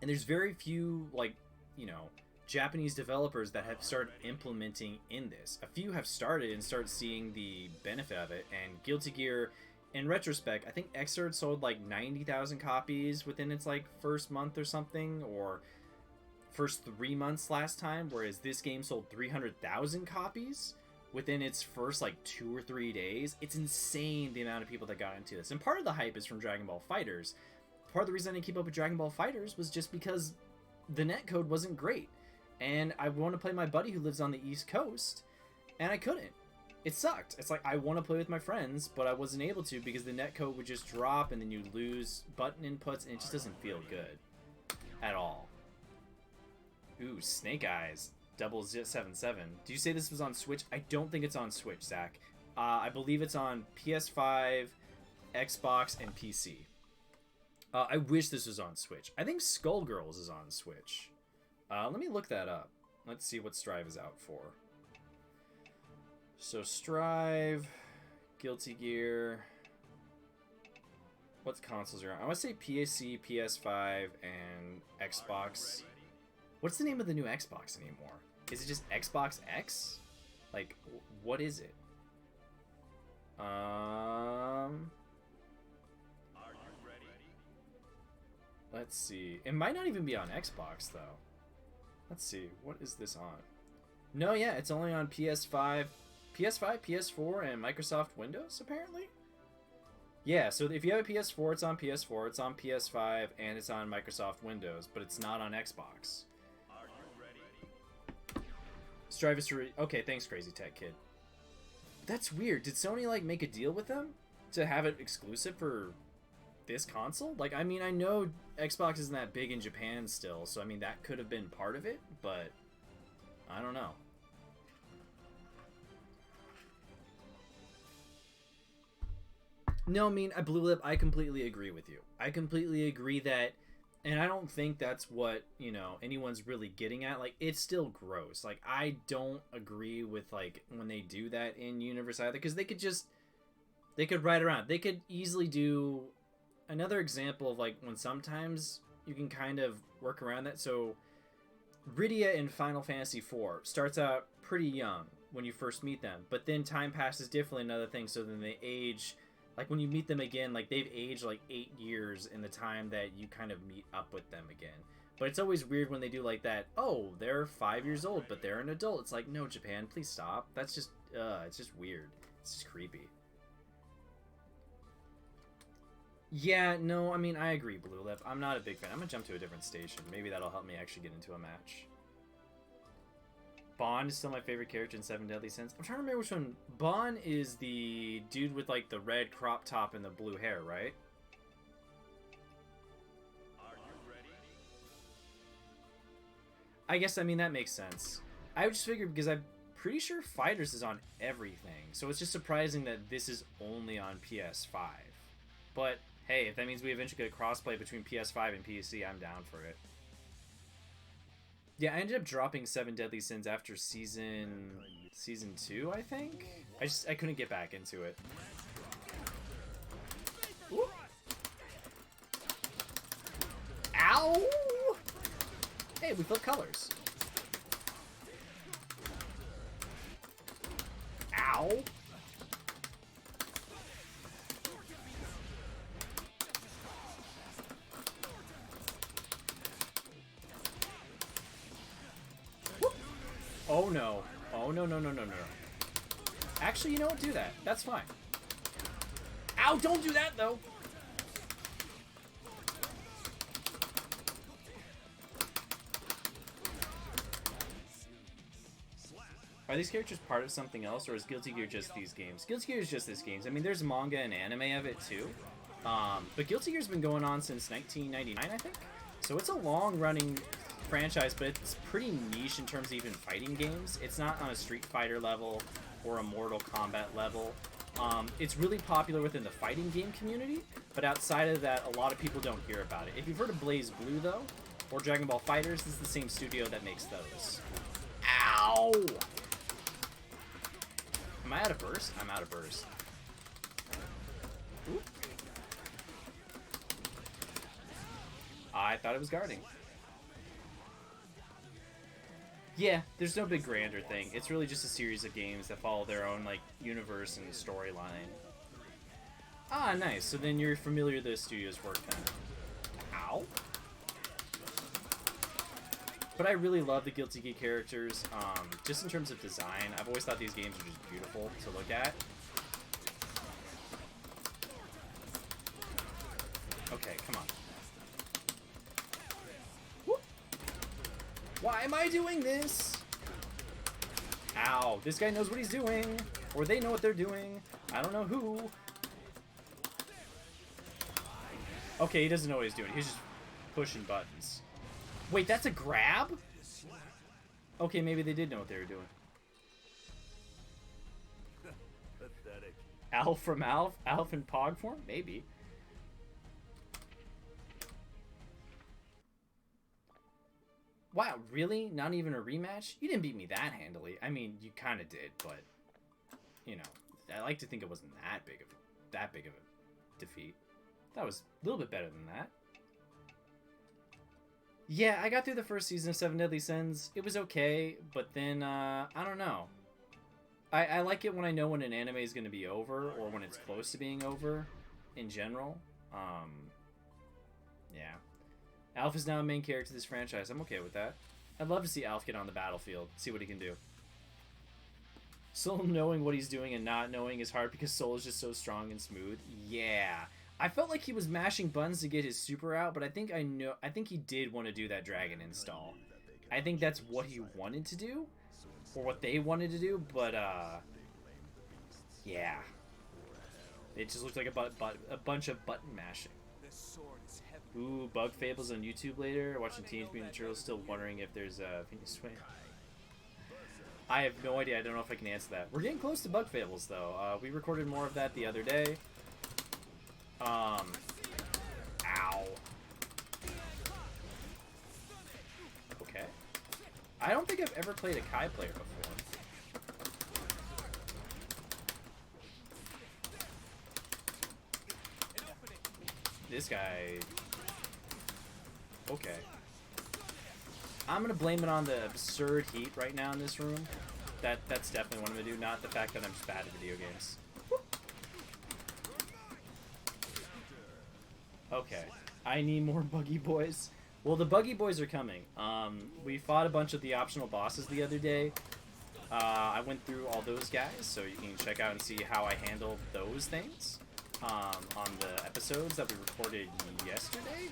there's very few, like, you know, Japanese developers that have started implementing in this. A few have started and started seeing the benefit of it, and Guilty Gear, in retrospect, I think Xrd sold like 90,000 copies within its like first month or something, or first 3 months last time, whereas this game sold 300,000 copies within its first like 2 or 3 days. It's insane the amount of people that got into this, and part of the hype is from Dragon Ball FighterZ. Part of the reason I didn't keep up with Dragon Ball FighterZ was just because the netcode wasn't great, and I want to play my buddy who lives on the East Coast, and I couldn't. It sucked. It's like I want to play with my friends, but I wasn't able to because the netcode would just drop, and then you lose button inputs, and it just doesn't feel good at all. Ooh, Snake Eyes, 0077. Do you say this was on Switch? I don't think it's on Switch, Zach. I believe it's on PS5, Xbox, and PC. I wish this was on Switch. I think Skullgirls is on Switch. Let me look that up. Let's see what Strive is out for. So Strive, Guilty Gear. What consoles are on? I want to say PC, PS5, and Xbox. What's the name of the new Xbox anymore? Is it just Xbox X? Like, what is it? Let's see. It might not even be on Xbox, though. Let's see. What is this on? No, yeah, it's only on PS5, PS4, and Microsoft Windows, apparently? Yeah, so if you have a PS4, it's on PS4, it's on PS5, and it's on Microsoft Windows, but it's not on Xbox. Are you ready? Strive is to... Okay, thanks, Crazy Tech Kid. That's weird. Did Sony, like, make a deal with them to have it exclusive for this console? Like, I mean, I know Xbox isn't that big in Japan still, so I mean that could have been part of it, but I don't know. No, I mean, Blue Lip, I completely agree with you. I completely agree that, and I don't think that's what, you know, anyone's really getting at. Like, it's still gross. Like, I don't agree with, like, when they do that in Universe either, because they could ride around. They could easily do another example of, like, when sometimes you can kind of work around that. So Rydia in Final Fantasy IV starts out pretty young when you first meet them, but then time passes differently, another thing, so then they age. Like, when you meet them again, like, they've aged, like, 8 years in the time that you kind of meet up with them again. But it's always weird when they do, like, that, oh, they're 5 years old, but they're an adult. It's like, no, Japan, please stop. That's just, it's just weird. It's just creepy. Yeah, no, I mean, I agree, Blue Lip. I'm not a big fan. I'm gonna jump to a different station. Maybe that'll help me actually get into a match. Bond is still my favorite character in Seven Deadly Sins. I'm trying to remember which one. Bond is the dude with, like, the red crop top and the blue hair, right? Are you ready? I guess, I mean, that makes sense. I just figured because I'm pretty sure FighterZ is on everything, so it's just surprising that this is only on PS5. But, hey, if that means we eventually get a crossplay between PS5 and PC, I'm down for it. Yeah, I ended up dropping Seven Deadly Sins after season 2, I think. I couldn't get back into it. Ooh. Ow! Hey, we flip colors. Ow! Oh no. Oh no, no, no, no, no. Actually, you know what? Do that. That's fine. Ow, don't do that, though. Are these characters part of something else, or is Guilty Gear just these games? Guilty Gear is just these games. I mean, there's manga and anime of it, too. But Guilty Gear's been going on since 1999, I think? So it's a long-running franchise, but it's pretty niche in terms of even fighting games. It's not on a Street Fighter level or a Mortal Kombat level. It's really popular within the fighting game community, but outside of that, a lot of people don't hear about it. If you've heard of Blaze Blue, though, or Dragon Ball FighterZ, this is the same studio that makes those. Ow! Am I out of burst? I'm out of burst. Oop. I thought it was guarding. Yeah, there's no big grander thing. It's really just a series of games that follow their own, like, universe and storyline. Ah, nice. So then you're familiar with the studio's work then. Ow. But I really love the Guilty Gear characters. Just in terms of design, I've always thought these games are just beautiful to look at. Okay, come on. Whoop. Why am I doing this? Ow, this guy knows what he's doing. Or they know what they're doing. I don't know who. Okay, he doesn't know what he's doing. He's just pushing buttons. Wait, that's a grab? Okay, maybe they did know what they were doing. Pathetic. Alf from Alf? Alf in Pog form? Maybe. Wow, really? Not even a rematch? You didn't beat me that handily. I mean, you kind of did, but you know, I like to think it wasn't that big of a defeat. That was a little bit better than that. Yeah, I got through the first season of Seven Deadly Sins. It was okay, but then, I don't know. I like it when I know when an anime is going to be over, or when it's close to being over, in general. Yeah. Alf is now a main character of this franchise. I'm okay with that. I'd love to see Alf get on the battlefield, see what he can do. Soul knowing what he's doing and not knowing is hard because Soul is just so strong and smooth. Yeah. I felt like he was mashing buttons to get his super out, but I think he did want to do that dragon install. I think that's what he wanted to do, or what they wanted to do, but yeah. It just looked like a bunch of button mashing. Ooh, Bug Fables on YouTube later. Watching Teenage Mutant Ninja Turtles, still wondering if there's a Venus Swing. I have no idea. I don't know if I can answer that. We're getting close to Bug Fables, though. We recorded more of that the other day. Ow. Okay. I don't think I've ever played a Kai player before. This guy... Okay. I'm gonna blame it on the absurd heat right now in this room. That's definitely what I'm gonna do, not the fact that I'm just bad at video games. Okay, I need more Buggy Boys. Well, the Buggy Boys are coming. We fought a bunch of the optional bosses the other day. I went through all those guys, so you can check out and see how I handled those things on the episodes that we recorded yesterday?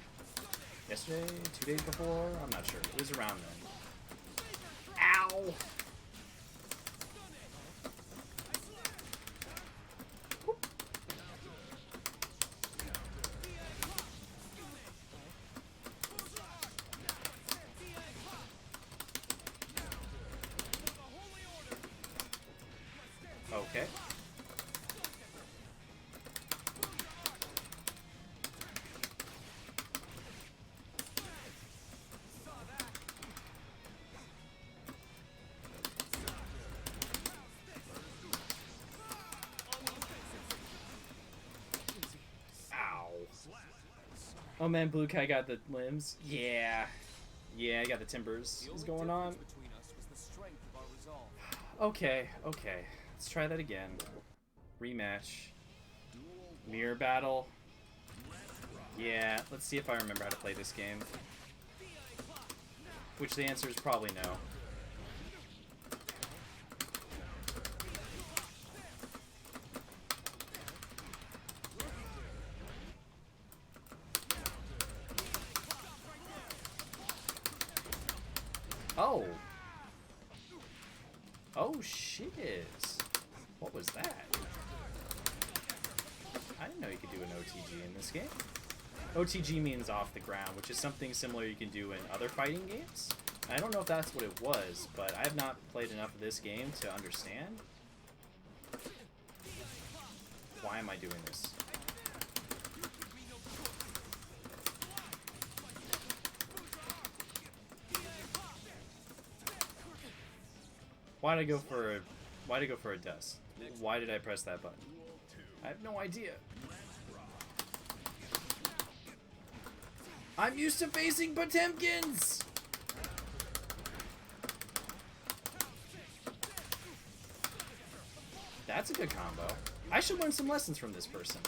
Yesterday? 2 days before? I'm not sure. It was around then. Ow! Okay. Ow. Oh man, Blue Kai got the limbs. Yeah. Yeah, I got the timbers. What's going on? Okay, okay. Let's try that again. Rematch. Mirror battle. Yeah, let's see if I remember how to play this game. Which the answer is probably no. Oh. Oh, shit. What was that? I didn't know you could do an OTG in this game. OTG means off the ground, which is something similar you can do in other fighting games. I don't know if that's what it was, but I have not played enough of this game to understand. Why am I doing this? Why'd I go for a dust? Why did I press that button? I have no idea. I'm used to facing Potemkins! That's a good combo. I should learn some lessons from this person.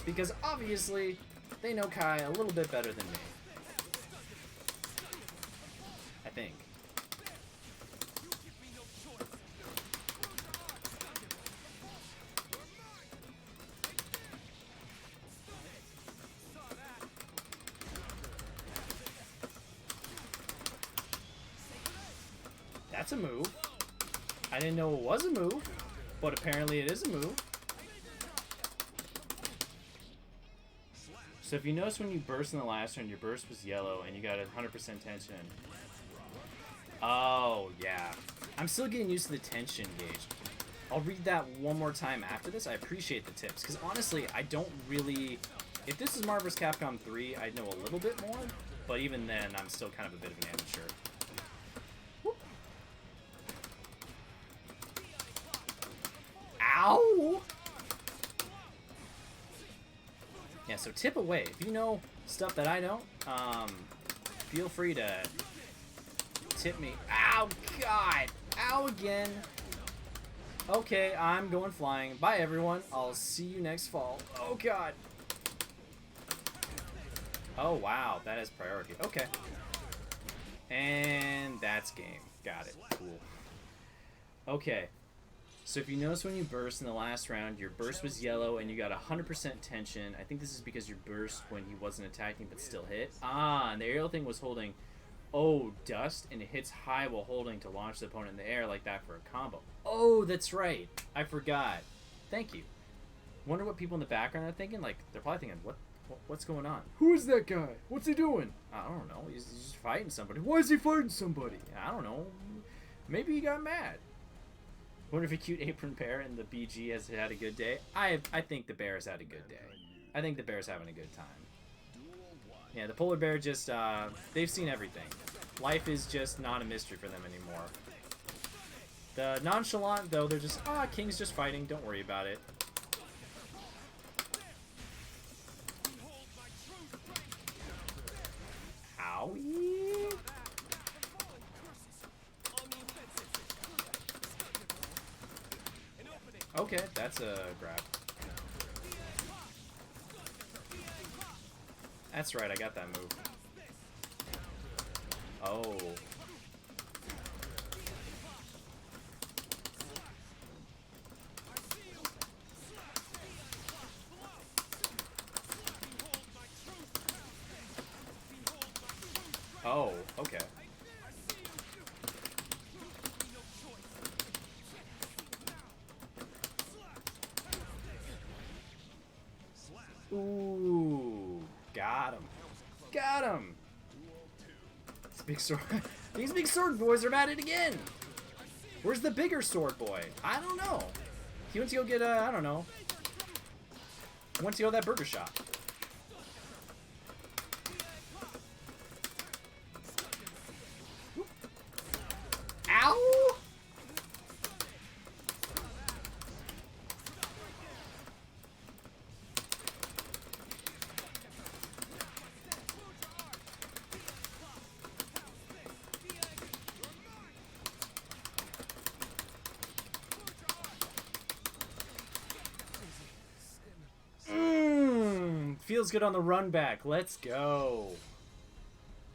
Because obviously, they know Kai a little bit better than me. I think. That's a move. I didn't know it was a move, but apparently it is a move. So if you notice when you burst in the last turn, your burst was yellow and you got 100% tension. Oh, yeah. I'm still getting used to the tension gauge. I'll read that one more time after this. I appreciate the tips, because honestly, I don't really... If this is Marvel vs. Capcom 3, I'd know a little bit more, but even then, I'm still kind of a bit of an amateur. Ow! Yeah, so tip away. If you know stuff that I don't, feel free to tip me. Ow, God! Ow again. Okay, I'm going flying. Bye, everyone. I'll see you next fall. Oh, God. Oh, wow. That is priority. Okay. And that's game. Got it. Cool. Okay. So if you notice when you burst in the last round, your burst was yellow and you got 100% tension. I think this is because you burst when he wasn't attacking but still hit. Ah, and the aerial thing was holding, dust, and it hits high while holding to launch the opponent in the air like that for a combo. Oh, that's right. I forgot. Thank you. Wonder what people in the background are thinking. Like, they're probably thinking, what's going on? Who is that guy? What's he doing? I don't know. He's just fighting somebody. Why is he fighting somebody? I don't know. Maybe he got mad. Wonder if a cute apron bear and the BG has had a good day. I think the bear has had a good day. I think the bear's having a good time. Yeah, the polar bear just, they've seen everything. Life is just not a mystery for them anymore. The nonchalant, though, they're just, King's just fighting. Don't worry about it. Owie. Okay, that's a grab. That's right, I got that move. Oh. Oh, okay. Ooh, got him. Got him. This big sword. These big sword boys are at it again. Where's the bigger sword boy? I don't know. He went to go get I don't know. Went to go to that burger shop. Ow! Feels good on the run back. Let's go.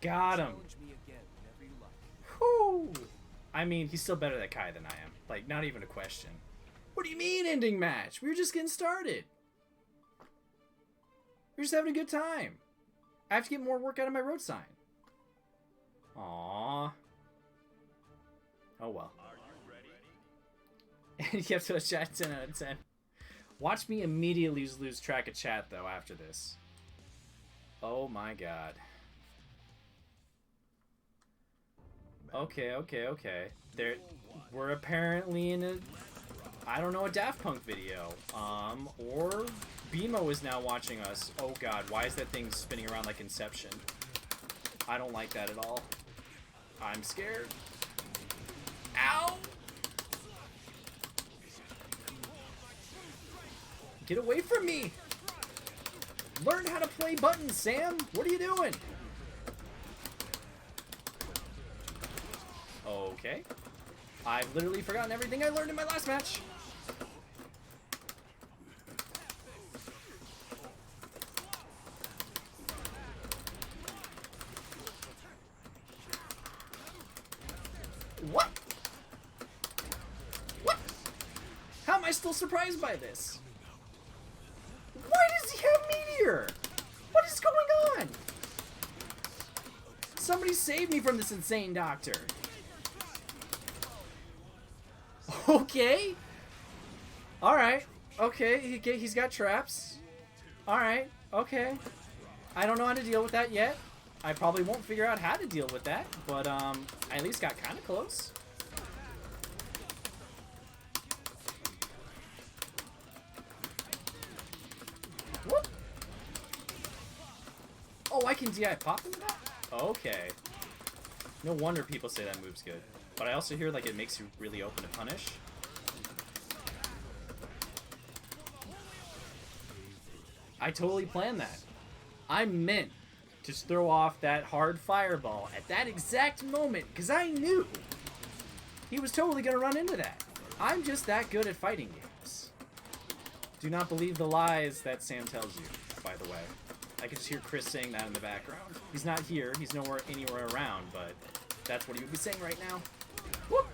Got him. Whew. I mean, he's still better at Kai than I am. Like, not even a question. What do you mean ending match? We were just getting started. We were just having a good time. I have to get more work out of my road sign. Aww. Oh well. Are you ready? You have to chat 10 out of 10. Watch me immediately lose track of chat, though, after this. Oh my god. Okay. We're apparently in a, I don't know, a Daft Punk video. Or BMO is now watching us. Oh god, why is that thing spinning around like Inception? I don't like that at all. I'm scared. Ow! Get away from me! Learn how to play buttons, Sam! What are you doing? Okay. I've literally forgotten everything I learned in my last match. What? What? How am I still surprised by this? Why does he have Meteor? What is going on? Somebody save me from this insane doctor. Okay. Alright. Okay, he's got traps. Alright. Okay. I don't know how to deal with that yet. I probably won't figure out how to deal with that, but I at least got kind of close. Whoop. Oh, I can DI pop into that? Okay. No wonder people say that move's good. But I also hear like it makes you really open to punish. I totally planned that. I meant to throw off that hard fireball at that exact moment because I knew he was totally going to run into that. I'm just that good at fighting games. Do not believe the lies that Sam tells you, by the way. I can just hear Chris saying that in the background. He's not here. He's anywhere around, but that's what he would be saying right now. Whoop!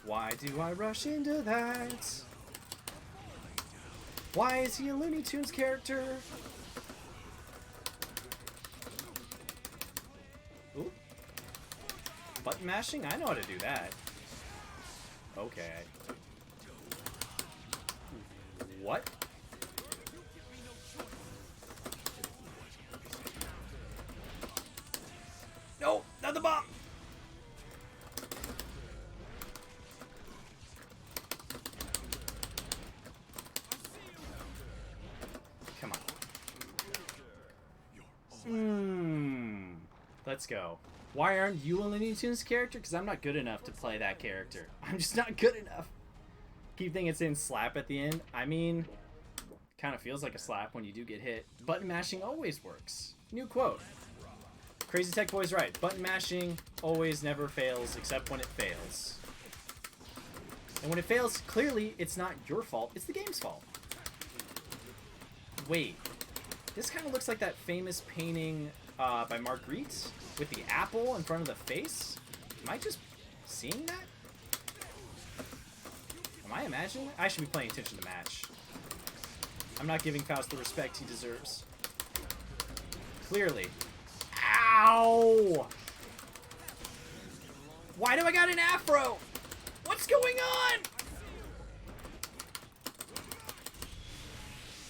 Why do I rush into that? Why is he a Looney Tunes character? Ooh. Button mashing? I know how to do that. Okay. What? No, not the bomb. Come on. Let's go. Why aren't you a Looney Tunes character? Because I'm not good enough to play that character. I'm just not good enough. Keep thinking it's in slap at the end. I mean, kind of feels like a slap when you do get hit. Button mashing always works. New quote. Crazy Tech Boy's right. Button mashing always never fails except when it fails. And when it fails, clearly it's not your fault. It's the game's fault. Wait. This kind of looks like that famous painting by Marguerite with the apple in front of the face. Am I just seeing that? Am I imagining that? I should be paying attention to the match. I'm not giving Faust the respect he deserves. Clearly. Ow! Why do I got an afro? What's going on?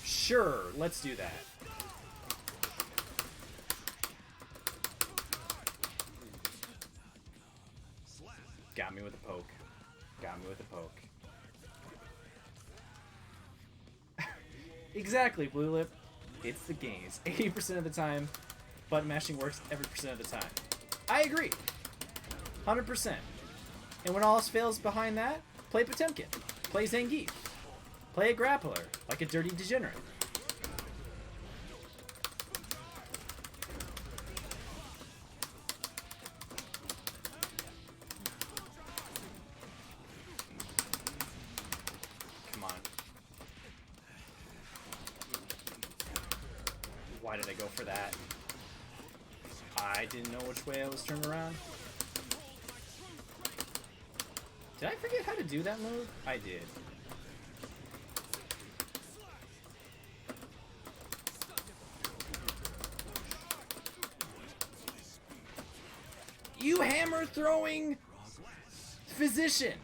Sure, let's do that. Got me with a poke. Got me with a poke. Exactly, Blue Lip. It's the games. 80% of the time, button mashing works every percent of the time. I agree. 100%. And when all else fails behind that, play Potemkin. Play Zangief. Play a grappler, like a dirty degenerate. Why did I go for that? I didn't know which way I was turned around. Did I forget how to do that move? I did. you hammer throwing physician.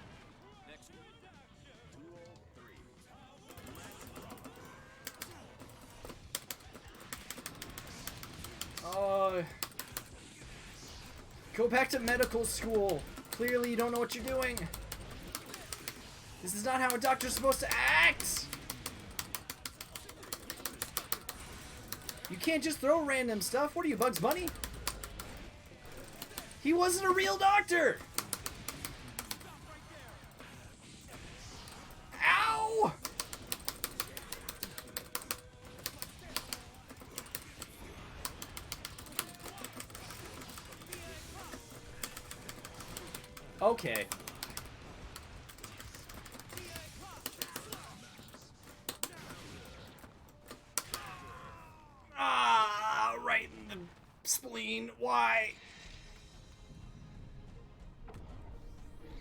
Go back to medical school. Clearly you don't know what you're doing. This is not how a doctor's supposed to act. You can't just throw random stuff. What are you, Bugs Bunny? He wasn't a real doctor. Ow! Okay. Ah, right in the spleen. Why?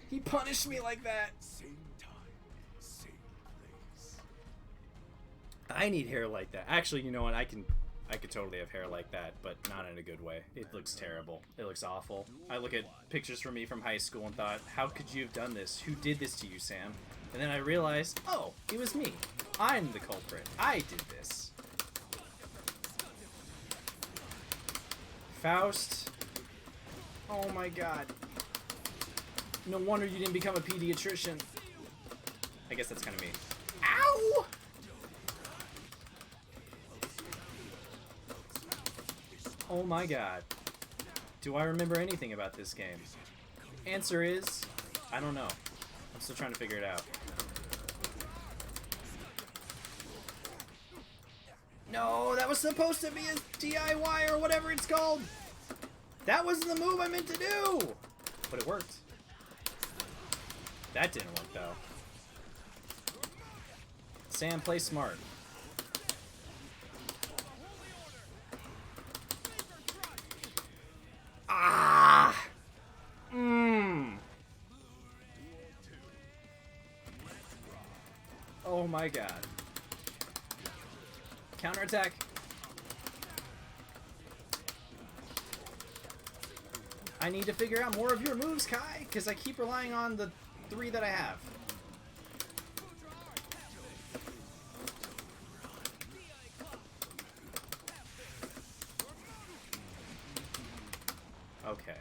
He punished me like that. Same time, same place. I need hair like that. Actually, you know what? I could totally have hair like that, but not in a good way. It looks terrible. It looks awful. I look at pictures from me from high school and thought, how could you have done this? Who did this to you, Sam? And then I realized, oh, it was me. I'm the culprit. I did this. Faust. Oh my god. No wonder you didn't become a pediatrician. I guess that's kind of me. Ow! Oh my god. Do I remember anything about this game? Answer is, I don't know. I'm still trying to figure it out. No, that was supposed to be a DIY or whatever it's called. That wasn't the move I meant to do. But it worked. That didn't work though. Sam, play smart. Ah! Oh my god. Counterattack. I need to figure out more of your moves, Kai, because I keep relying on the 3 that I have. Okay.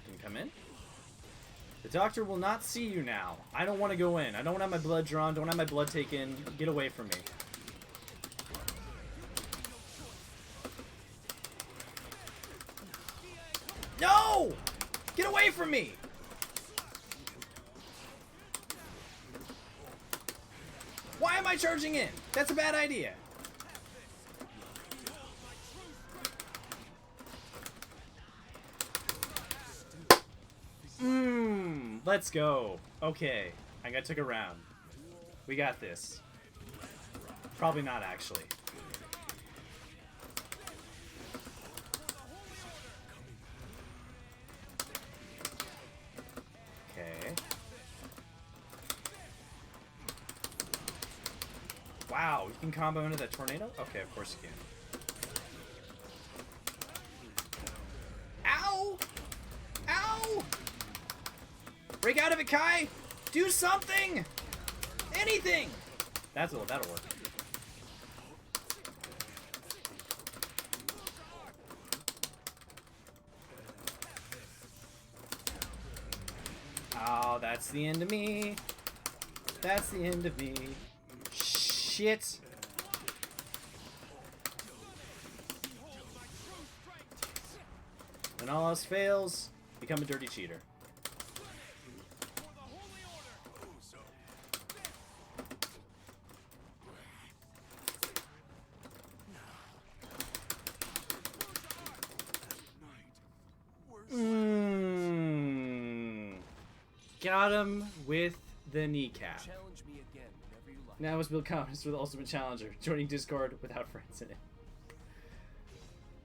Can you come in? The doctor will not see you now. I don't want to go in. I don't want to have my blood drawn. Don't have my blood taken. Get away from me. No! Get away from me! Why am I charging in? That's a bad idea. Let's go. Okay, I took a round. We got this. Probably not, actually. Okay. Wow, you can combo into that tornado? Okay, of course you can. Ow! Ow! Break out of it, Kai! Do something! Anything! That'll work. Oh, that's the end of me. That's the end of me. Shit. When all else fails, become a dirty cheater. Got him with the kneecap. Challenge me again whenever you like. Now let's build confidence with Ultimate Challenger. Joining Discord without friends in it.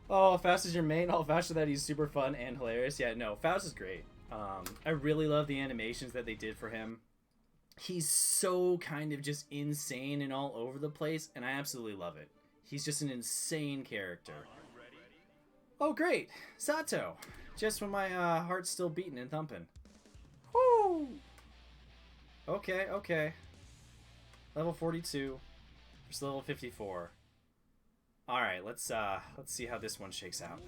Oh, Faust is your main? Oh, Faust for that he's super fun and hilarious. Yeah, no, Faust is great. I really love the animations that they did for him. He's so kind of just insane and all over the place, and I absolutely love it. He's just an insane character. Oh, great. Sato. Just when my heart's still beating and thumping. Woo! Okay, okay. Level 42 versus level 54. All right, let's see how this one shakes out.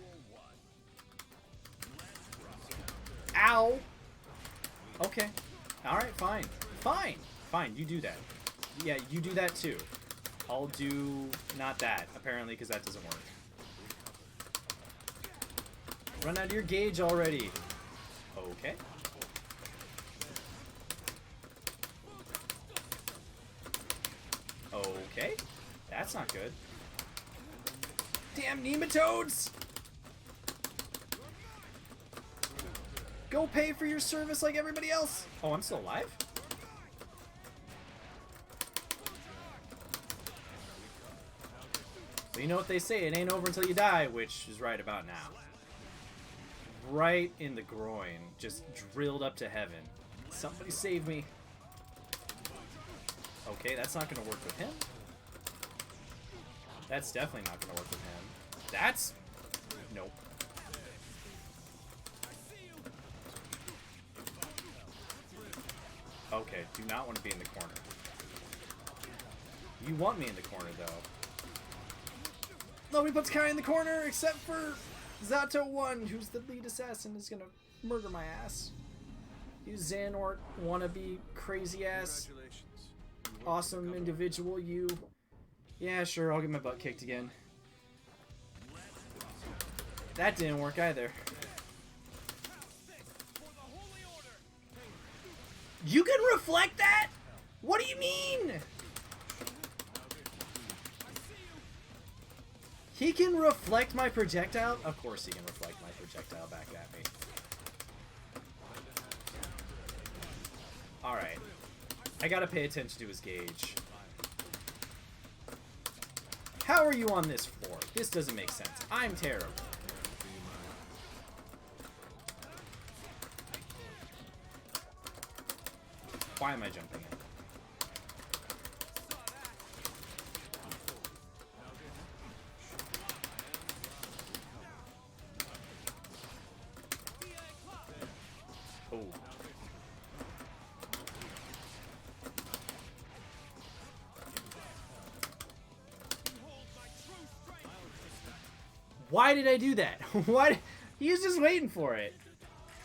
Ow! Okay. All right, fine. Fine. Fine, you do that. Yeah, you do that too. I'll do not that, apparently, because that doesn't work. Run out of your gauge already. Okay. Okay. That's not good. Damn nematodes! Go pay for your service like everybody else! Oh, I'm still alive? So you know what they say, it ain't over until you die, which is right about now. Right in the groin, just drilled up to heaven. Somebody save me. Okay, that's not gonna work with him. That's definitely not gonna work with him. That's... Nope. Okay, do not want to be in the corner. You want me in the corner, though. Nobody puts Kai in the corner except for Zato 1, who's the lead assassin, is gonna murder my ass. You Xehanort wannabe crazy ass awesome individual, you. Yeah, sure, I'll get my butt kicked again. That didn't work either. You can reflect that? What do you mean? He can reflect my projectile? Of course he can reflect my projectile back at me. Alright. I gotta pay attention to his gauge. How are you on this floor? This doesn't make sense. I'm terrible. Why am I jumping in? Oh. Why did I do that? Why? He was just waiting for it.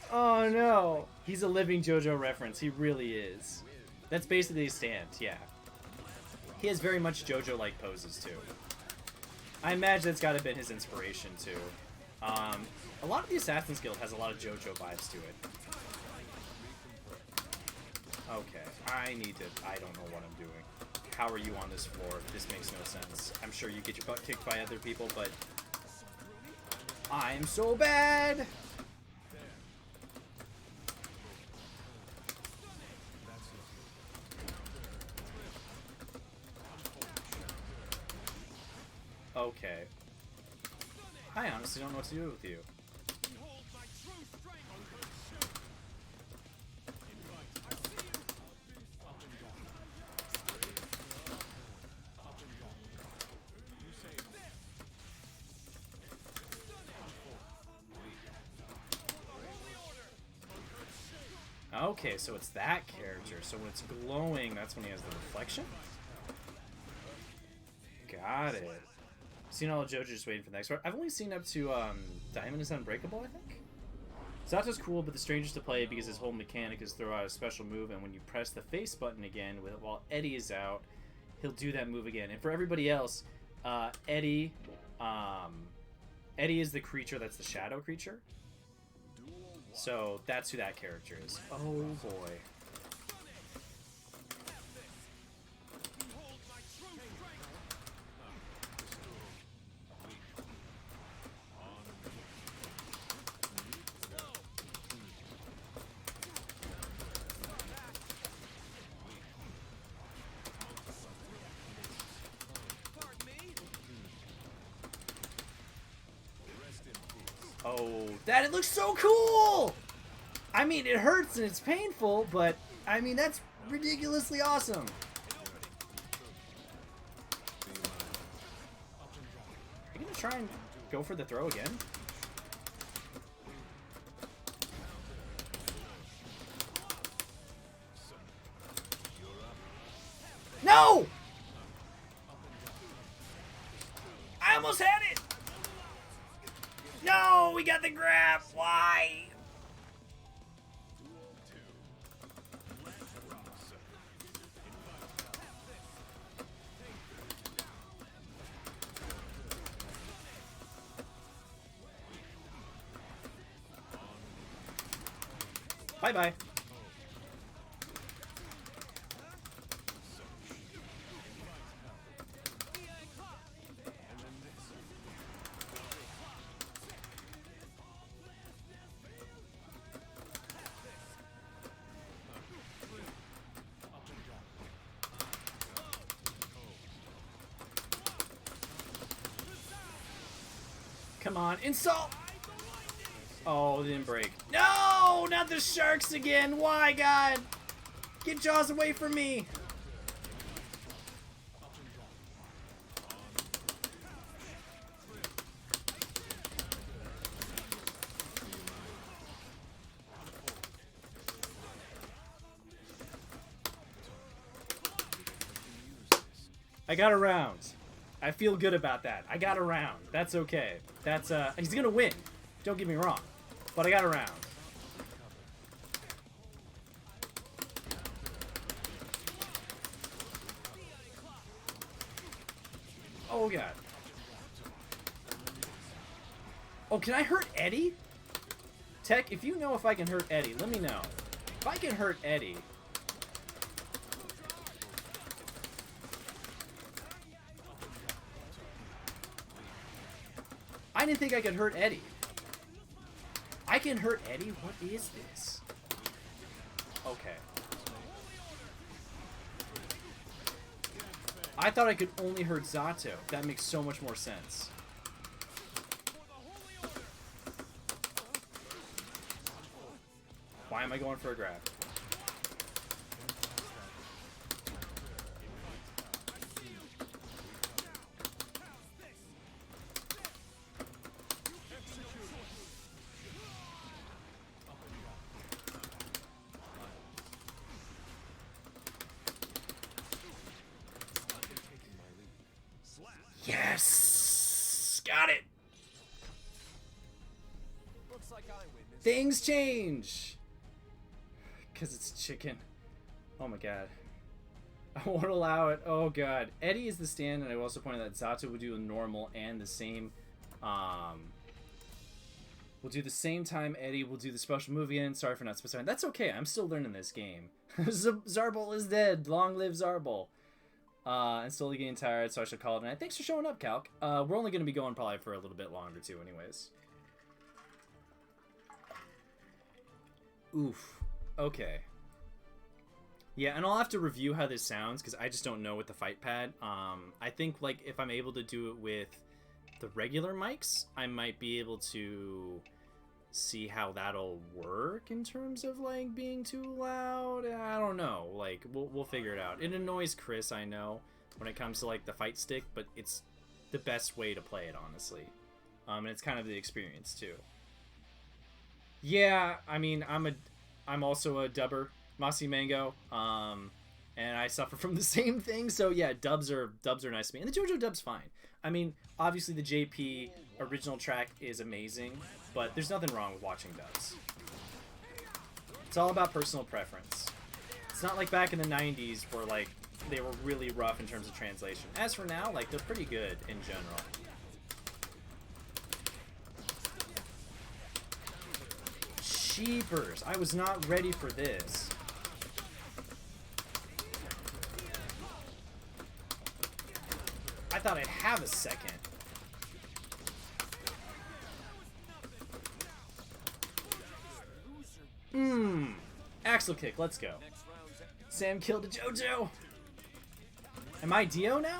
Oh no. He's a living JoJo reference. He really is. That's basically his stance, yeah. He has very much JoJo-like poses too. I imagine that's gotta have been his inspiration too. A lot of the Assassin's Guild has a lot of JoJo vibes to it. Okay, I don't know what I'm doing. How are you on this floor? This makes no sense. I'm sure you get your butt kicked by other people, but I'm so bad! Okay. I honestly don't know what to do with you. Okay, so it's that character. So when it's glowing, that's when he has the reflection? Got it. Seen all of JoJo, just waiting for the next part. I've only seen up to Diamond is Unbreakable, I think. Zato's cool, but the strangest to play because his whole mechanic is throw out a special move, and when you press the face button again while Eddie is out, he'll do that move again. And for everybody else, Eddie is the creature that's the shadow creature. So that's who that character is. Oh boy. Oh, that it looks so cool! I mean, it hurts and it's painful, but I mean, that's ridiculously awesome. Are you gonna try and go for the throw again? No! I almost had it! No, we got the grab. Why? Bye-bye. Come on, insult! Oh, it didn't break. No, not the sharks again. Why, God? Get Jaws away from me. I got a round. I feel good about that. I got a round. That's okay. That's, he's gonna win. Don't get me wrong. But I got a round. Oh, God. Oh, can I hurt Eddie? Tech, if you know if I can hurt Eddie, let me know. If I can hurt Eddie... I didn't think I could hurt Eddie. I can hurt Eddie? What is this? Okay. I thought I could only hurt Zato. That makes so much more sense. Why am I going for a grab? Yes! Got it! Looks like I win this. Things change! Because it's chicken. Oh my god. I won't allow it. Oh god. Eddie is the stand, and I also pointed that Zato would do a normal and the same. We'll do the same time Eddie will do the special move again. Sorry for not specifying. That's okay. I'm still learning this game. Zarbol is dead. Long live Zarbol. And slowly getting tired, so I should call it a night. Thanks for showing up, Calc. We're only going to be going probably for a little bit longer, too, anyways. Oof. Okay. Yeah, and I'll have to review how this sounds, because I just don't know with the fight pad. I think, like, if I'm able to do it with the regular mics, I might be able to see how that'll work in terms of, like, being too loud. I don't know. Like, we'll figure it out. It annoys Chris, I know, when it comes to, like, the fight stick, but it's the best way to play it, honestly. And it's kind of the experience, too. Yeah, I mean, I'm also a dubber, Mossy Mango, and I suffer from the same thing, so yeah, dubs are nice to me. And the JoJo dub's fine. I mean, obviously the JP original track is amazing, but there's nothing wrong with watching dubs. It's all about personal preference. It's not like back in the 90s where, like, they were really rough in terms of translation. As for now, like, they're pretty good in general. Jeepers, I was not ready for this. I thought I'd have a second. Axle kick, let's go. Sam killed a JoJo. Am I Dio now?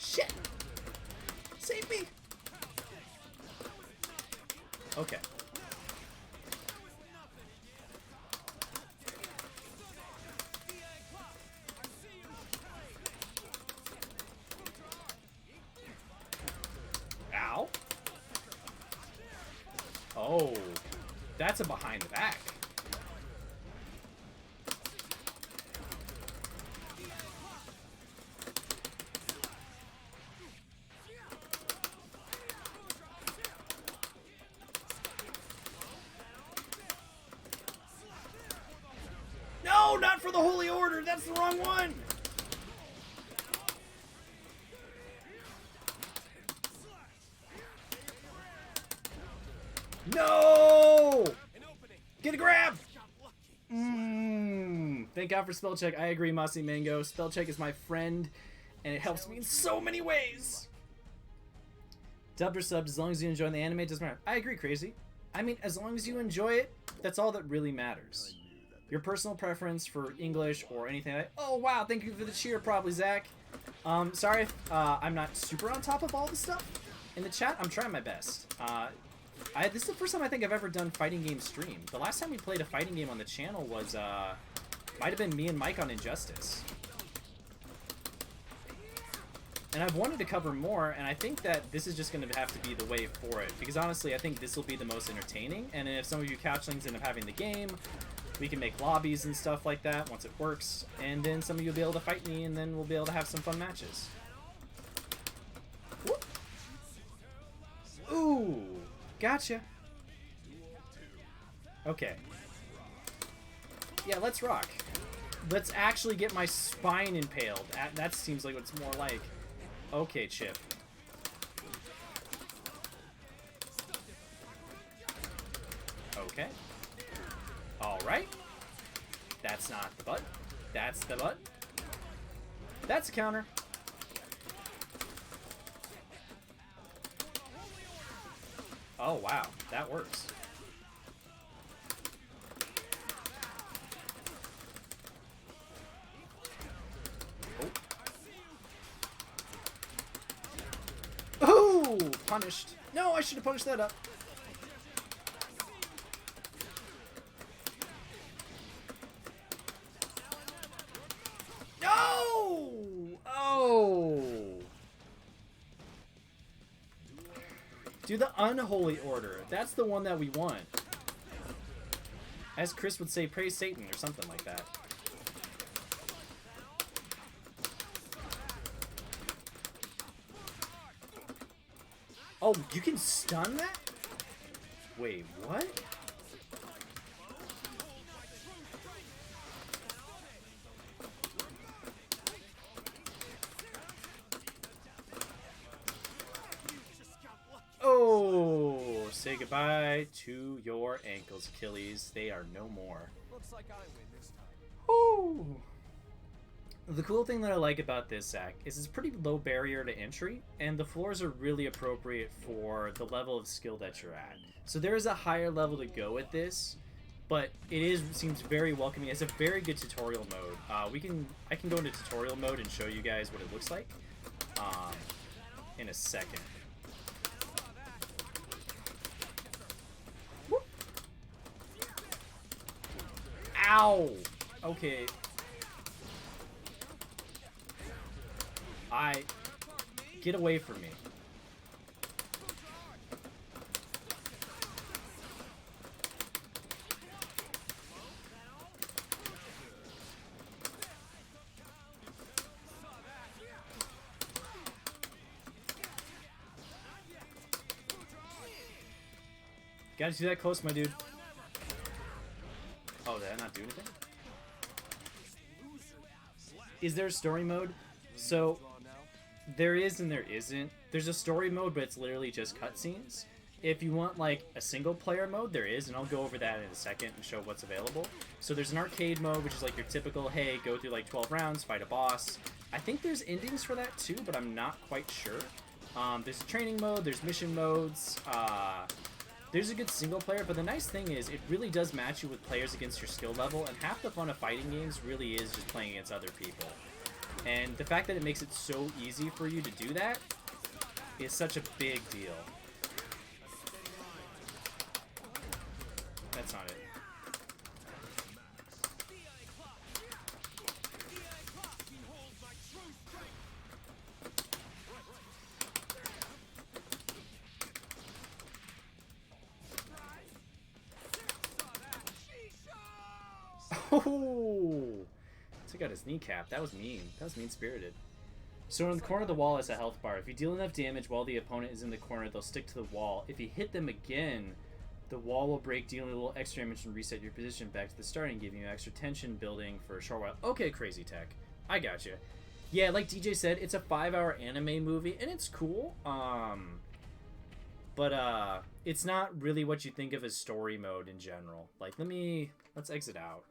Shit. Save me. Okay. Ow. Oh, that's a behind the back. for the Holy Order! That's the wrong one! No! Get a grab! Thank God for spell check. I agree, Mossy Mango. Spell check is my friend, and it helps me in so many ways. Dubbed or subbed, as long as you enjoy the anime, it doesn't matter. I agree, Crazy. I mean, as long as you enjoy it, that's all that really matters. Your personal preference for English or anything like that. Oh, wow, thank you for the cheer, probably, Zach. Sorry if I'm not super on top of all the stuff in the chat. I'm trying my best. This is the first time I think I've ever done fighting game stream. The last time we played a fighting game on the channel was, might have been me and Mike on Injustice. And I've wanted to cover more, and I think that this is just going to have to be the way for it. Because honestly, I think this will be the most entertaining, and if some of you couchlings end up having the game, we can make lobbies and stuff like that once it works, and then some of you will be able to fight me, and then we'll be able to have some fun matches. Whoop. Ooh, gotcha. Okay. Yeah, let's rock. Let's actually get my spine impaled. That seems like what it's more like. Okay, Chip. Okay. Alright. That's not the butt. That's the butt. That's a counter. Oh, wow. That works. Oh, punished. No, I should have punished that up. No! Oh. Do the unholy order. That's the one that we want. As Chris would say, praise Satan or something like that. Oh, you can stun that? Wait, what? Oh, say goodbye to your ankles, Achilles. They are no more. Looks like I win this time. Oh. The cool thing that I like about this, Zach, is it's pretty low barrier to entry, and the floors are really appropriate for the level of skill that you're at. So there is a higher level to go with this, but it seems very welcoming. It's a very good tutorial mode. I can go into tutorial mode and show you guys what it looks like in a second. Whoop. Ow! Okay. Get away from me. Gotta see that close, my dude. Oh, did I not do anything? Is there a story mode? So there is and there isn't. There's a story mode, but it's literally just cutscenes. If you want like a single player mode, there is, and I'll go over that in a second and show what's available. So there's an arcade mode, which is like your typical, hey, go through like 12 rounds, fight a boss. I think there's endings for that too, but I'm not quite sure. There's a training mode, there's mission modes, there's a good single player, but the nice thing is it really does match you with players against your skill level, and half the fun of fighting games really is just playing against other people. And the fact that it makes it so easy for you to do that is such a big deal. That's not it. Oh! Took out his kneecap. That was mean. That was mean-spirited. So in the corner of the wall is a health bar. If you deal enough damage while the opponent is in the corner, they'll stick to the wall. If you hit them again, The wall will break, dealing a little extra damage and reset your position back to the starting, giving you extra tension building for a short while. Okay, Crazy Tech. I got you. Yeah, like DJ said, it's a 5-hour anime movie, and it's cool. But it's not really what you think of as story mode in general. Like, let's exit out.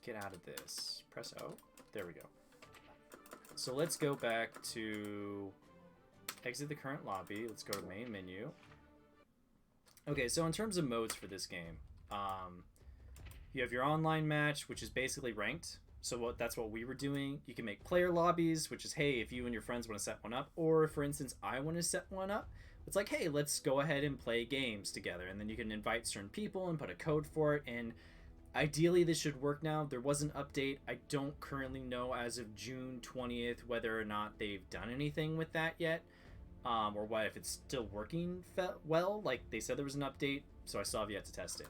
Get out of this. Press O. There we go. So let's go back to exit the current lobby. Let's go to the main menu. Okay, so in terms of modes for this game, you have your online match, which is basically ranked. So that's what we were doing. You can make player lobbies, which is, hey, if you and your friends want to set one up, or for instance, I want to set one up, it's like, hey, let's go ahead and play games together. And then you can invite certain people and put a code for it. And ideally, this should work now. There was an update. I don't currently know as of June 20th whether or not they've done anything with that yet. Or what, if it's still working well. Like, they said there was an update, so I still have yet to test it.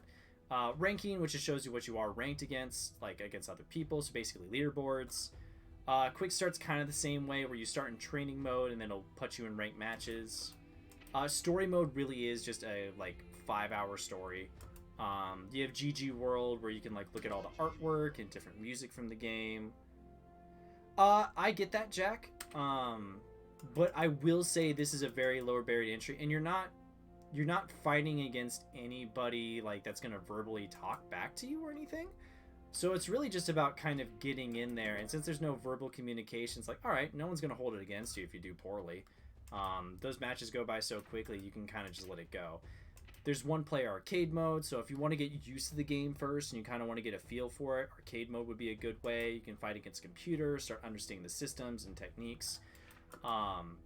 Ranking, which just shows you what you are ranked against, like against other people, so basically leaderboards. Quick start's kind of the same way, where you start in training mode and then it'll put you in ranked matches. Story mode really is just a like 5-hour story. You have GG World, where you can like look at all the artwork and different music from the game. I get that, Jack. But I will say this is a very lower barrier to entry, and you're not fighting against anybody like that's gonna verbally talk back to you or anything. So it's really just about kind of getting in there, and since there's no verbal communication, it's like, all right, no one's gonna hold it against you if you do poorly. Those matches go by so quickly, you can kind of just let it go. There's one player arcade mode, so if you want to get used to the game first and you kind of want to get a feel for it, arcade mode would be a good way. You can fight against computers, start understanding the systems and techniques.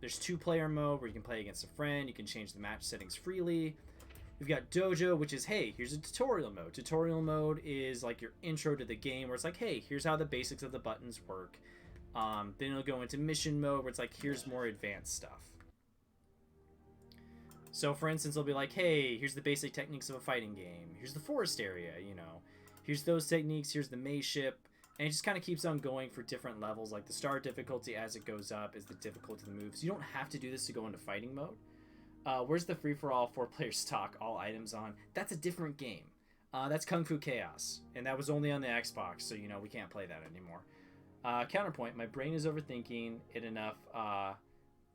There's 2-player mode, where you can play against a friend. You can change the match settings freely. We've got Dojo, which is, hey, here's a tutorial mode. Tutorial mode is like your intro to the game, where it's like, hey, here's how the basics of the buttons work. Then it'll go into mission mode, where it's like, here's more advanced stuff. So, for instance, it'll be like, hey, here's the basic techniques of a fighting game. Here's the forest area, you know. Here's those techniques. Here's the maze ship. And it just kind of keeps on going for different levels. Like, the start difficulty as it goes up is the difficulty of the moves. You don't have to do this to go into fighting mode. Where's the free-for-all 4-player stock, all items on? That's a different game. That's Kung Fu Chaos. And that was only on the Xbox, so, you know, we can't play that anymore. Counterpoint, my brain is overthinking it enough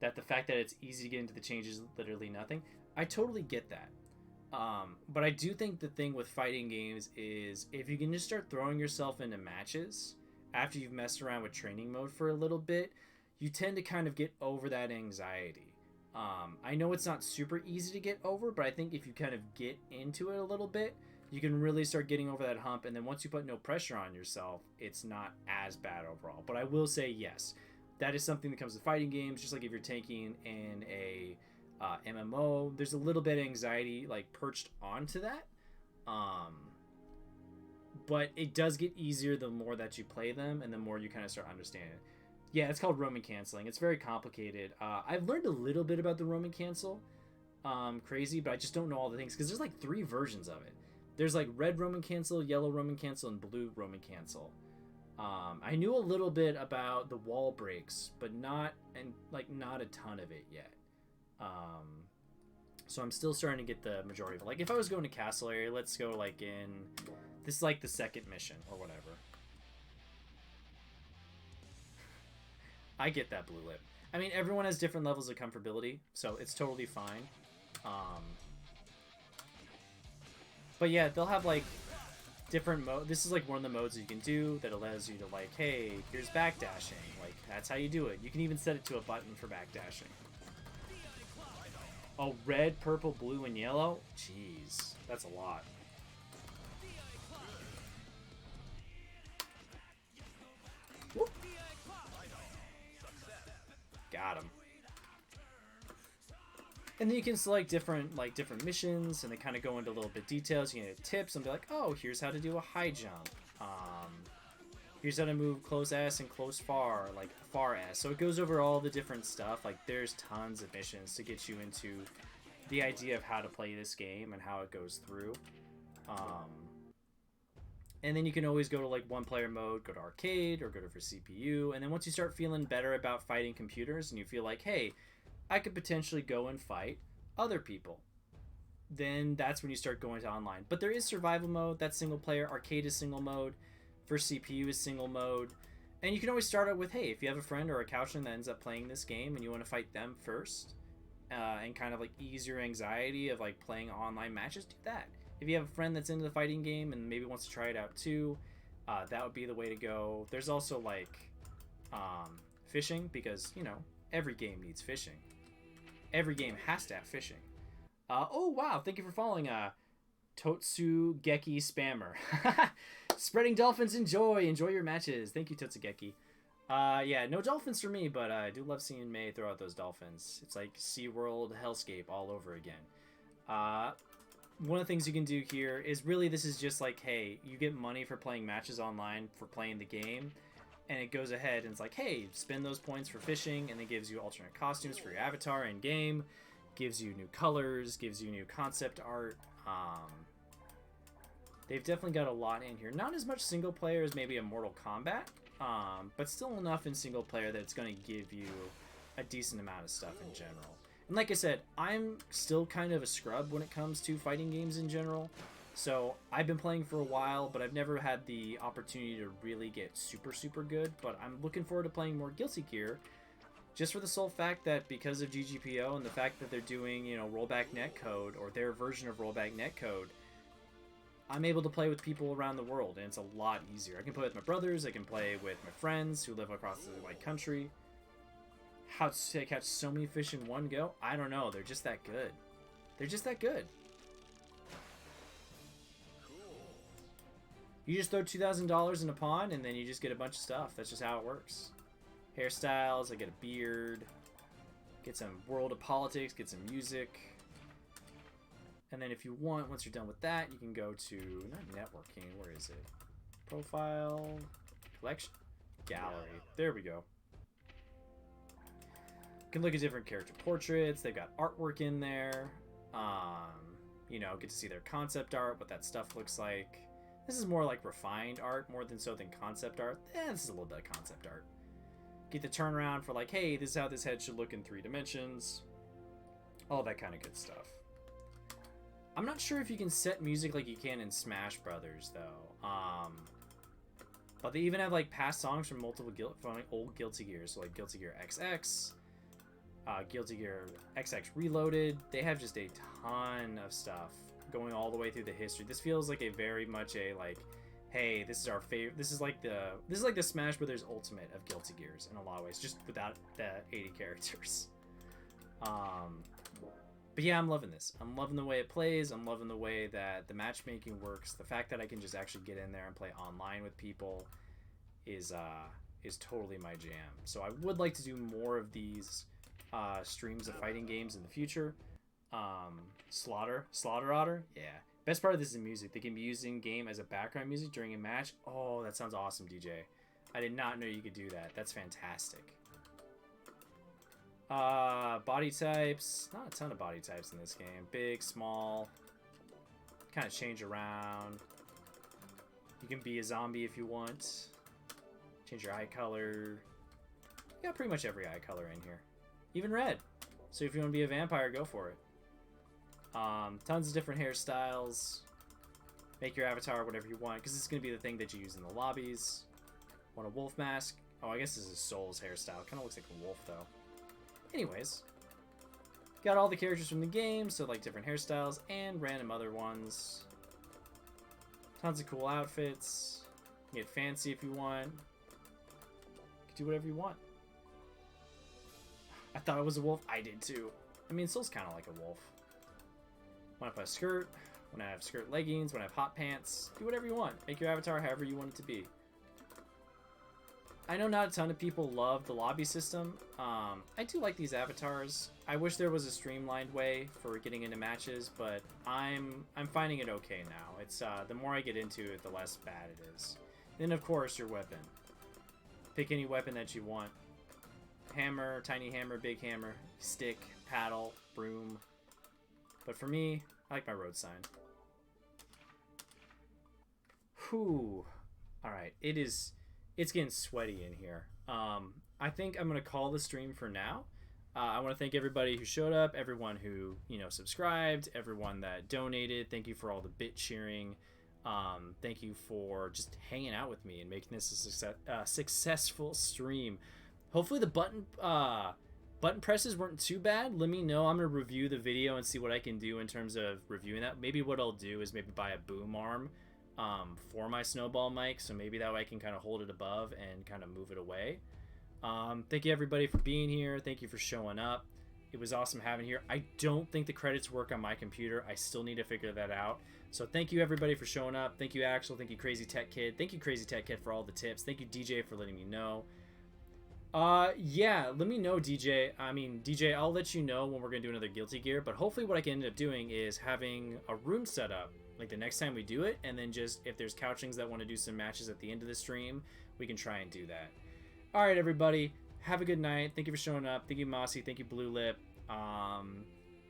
that the fact that it's easy to get into the changes is literally nothing. I totally get that. But I do think the thing with fighting games is if you can just start throwing yourself into matches after you've messed around with training mode for a little bit, you tend to kind of get over that anxiety. I know it's not super easy to get over, but I think if you kind of get into it a little bit, you can really start getting over that hump. And then once you put no pressure on yourself, it's not as bad overall. But I will say, yes, that is something that comes with fighting games. Just like if you're tanking in a MMO, there's a little bit of anxiety like perched onto that. But it does get easier the more that you play them and the more you kind of start understanding it. Yeah, it's called roaming canceling. It's very complicated. I've learned a little bit about the roaming cancel. Crazy, but I just don't know all the things because there's like 3 versions of it. There's like red roaming cancel, yellow roaming cancel, and blue roaming cancel. I knew a little bit about the wall breaks, but not a ton of it yet. So I'm still starting to get the majority of it. Like if I was going to castle area, let's go like in this is like the second mission or whatever. I get that blue lip. I mean, everyone has different levels of comfortability, so it's totally fine. But yeah, they'll have like different mode. This is like one of the modes you can do that allows you to like, hey, here's backdashing. Like that's how you do it. You can even set it to a button for backdashing. Oh, red, purple, blue, and yellow? Jeez, that's a lot. Whoop. Got him. And then you can select different missions, and they kind of go into a little bit details. You can get tips and be like, oh, here's how to do a high jump. Here's how to move close S and close far, like far S. So it goes over all the different stuff. Like there's tons of missions to get you into the idea of how to play this game and how it goes through. And then you can always go to like 1-player mode, go to arcade, or go to for CPU. And then once you start feeling better about fighting computers and you feel like, hey, I could potentially go and fight other people, then that's when you start going to online. But there is survival mode, that's single player. Arcade is single mode. First CPU is single mode. And you can always start out with, hey, if you have a friend or a couchman that ends up playing this game and you want to fight them first, and kind of like ease your anxiety of like playing online matches, do that. If you have a friend that's into the fighting game and maybe wants to try it out too, that would be the way to go. There's also like fishing, because you know every game needs fishing. Every game has to have fishing. Oh wow! Thank you for following Totsugeki Spammer. Spreading dolphins in joy. Enjoy your matches. Thank you, Totsugeki. Yeah, no dolphins for me, but I do love seeing May throw out those dolphins. It's like SeaWorld Hellscape all over again. One of the things you can do here is really, this is just like, hey, you get money for playing matches online for playing the game, and it goes ahead and it's like, hey, spend those points for fishing, and it gives you alternate costumes for your avatar in game, gives you new colors, gives you new concept art. They've definitely got a lot in here. Not as much single player as maybe a Mortal Kombat, but still enough in single player that it's going to give you a decent amount of stuff in general. And like I said, I'm still kind of a scrub when it comes to fighting games in general. So I've been playing for a while, but I've never had the opportunity to really get super, super good. But I'm looking forward to playing more Guilty Gear, just for the sole fact that because of GGPO and the fact that they're doing, you know, rollback netcode, or their version of rollback netcode, I'm able to play with people around the world, and it's a lot easier. I can play with my brothers, I can play with my friends who live across the country. How to catch so many fish in one go? I don't know. They're just that good. They're just that good. You just throw $2,000 in a pond, and then you just get a bunch of stuff. That's just how it works. Hairstyles, I get a beard, get some World of Politics, get some music. And then if you want, once you're done with that, you can go to, not networking, where is it? Profile, collection, gallery. There we go. You can look at different character portraits. They've got artwork in there. You know, get to see their concept art, what that stuff looks like. This is more like refined art, more than so than concept art. This is a little bit of concept art. Get the turnaround for like, hey, this is how this head should look in 3 dimensions. All that kind of good stuff. I'm not sure if you can set music like you can in Smash Brothers, though. But they even have like past songs from multiple old Guilty Gears, so like Guilty Gear XX, Guilty Gear XX Reloaded. They have just a ton of stuff going all the way through the history. This feels like a very much a like, hey, this is our favorite. This is like the Smash Brothers Ultimate of Guilty Gears in a lot of ways, just without the 80 characters. But yeah, I'm loving this. I'm loving the way it plays. I'm loving the way that the matchmaking works. The fact that I can just actually get in there and play online with people is totally my jam. So I would like to do more of these streams of fighting games in the future. Slaughter Otter, yeah. Best part of this is the music. They can be used in game as a background music during a match. Oh, that sounds awesome, DJ. I did not know you could do that. That's fantastic. Body types. Not a ton of body types in this game. Big, small. Kind of change around. You can be a zombie if you want. Change your eye color. You got pretty much every eye color in here. Even red. So if you want to be a vampire, go for it. Tons of different hairstyles. Make your avatar whatever you want, because it's going to be the thing that you use in the lobbies. Want a wolf mask? Oh, I guess this is Soul's hairstyle. Kind of looks like a wolf, though. Anyways, got all the characters from the game, so like different hairstyles and random other ones. Tons of cool outfits. You get fancy if you want. You can do whatever you want. I thought it was a wolf. I did too. I mean, Soul's kind of like a wolf. Want to put a skirt? Want to have skirt leggings? Want to have hot pants? Do whatever you want. Make your avatar however you want it to be. I know not a ton of people love the lobby system. I do like these avatars. I wish there was a streamlined way for getting into matches, but I'm finding it okay now. It's the more I get into it, the less bad it is. Then of course your weapon. Pick any weapon that you want. Hammer, tiny hammer, big hammer, stick, paddle, broom. But for me, I like my road sign. Whew. Alright, it's getting sweaty in here. I think I'm going to call the stream for now. I want to thank everybody who showed up, everyone who, you know, subscribed, everyone that donated. Thank you for all the bit cheering. Thank you for just hanging out with me and making this a successful stream. Hopefully the button presses weren't too bad. Let me know. I'm going to review the video and see what I can do in terms of reviewing that. Maybe what I'll do is maybe buy a boom arm for my snowball mic, so maybe that way I can kind of hold it above and kind of move it away. Thank you everybody for being here. Thank you for showing up. It was awesome having you here. I don't think the credits work on my computer. I still need to figure that out. So thank you everybody for showing up. Thank you Axel. Thank you Crazy Tech Kid. Thank you Crazy Tech Kid for all the tips. Thank you DJ for letting me know. Yeah, let me know DJ. I mean DJ, I'll let you know when we're gonna do another Guilty Gear, but hopefully what I can end up doing is having a room set up like the next time we do it, and then just if there's couchings that want to do some matches at the end of the stream, we can try and do that. All right, everybody, have a good night. Thank you for showing up. Thank you, Mossy. Thank you, Blue Lip.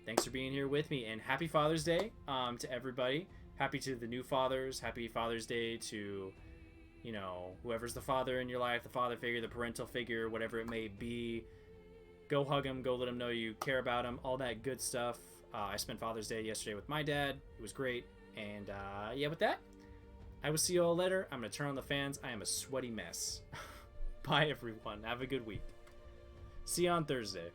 Thanks for being here with me, and happy Father's Day to everybody. Happy to the new fathers. Happy Father's Day to, you know, whoever's the father in your life, the father figure, the parental figure, whatever it may be. Go hug them. Go let them know you care about them. All that good stuff. I spent Father's Day yesterday with my dad. It was great. And yeah, with that, I will see you all later. I'm going to turn on the fans. I am a sweaty mess. Bye, everyone. Have a good week. See you on Thursday.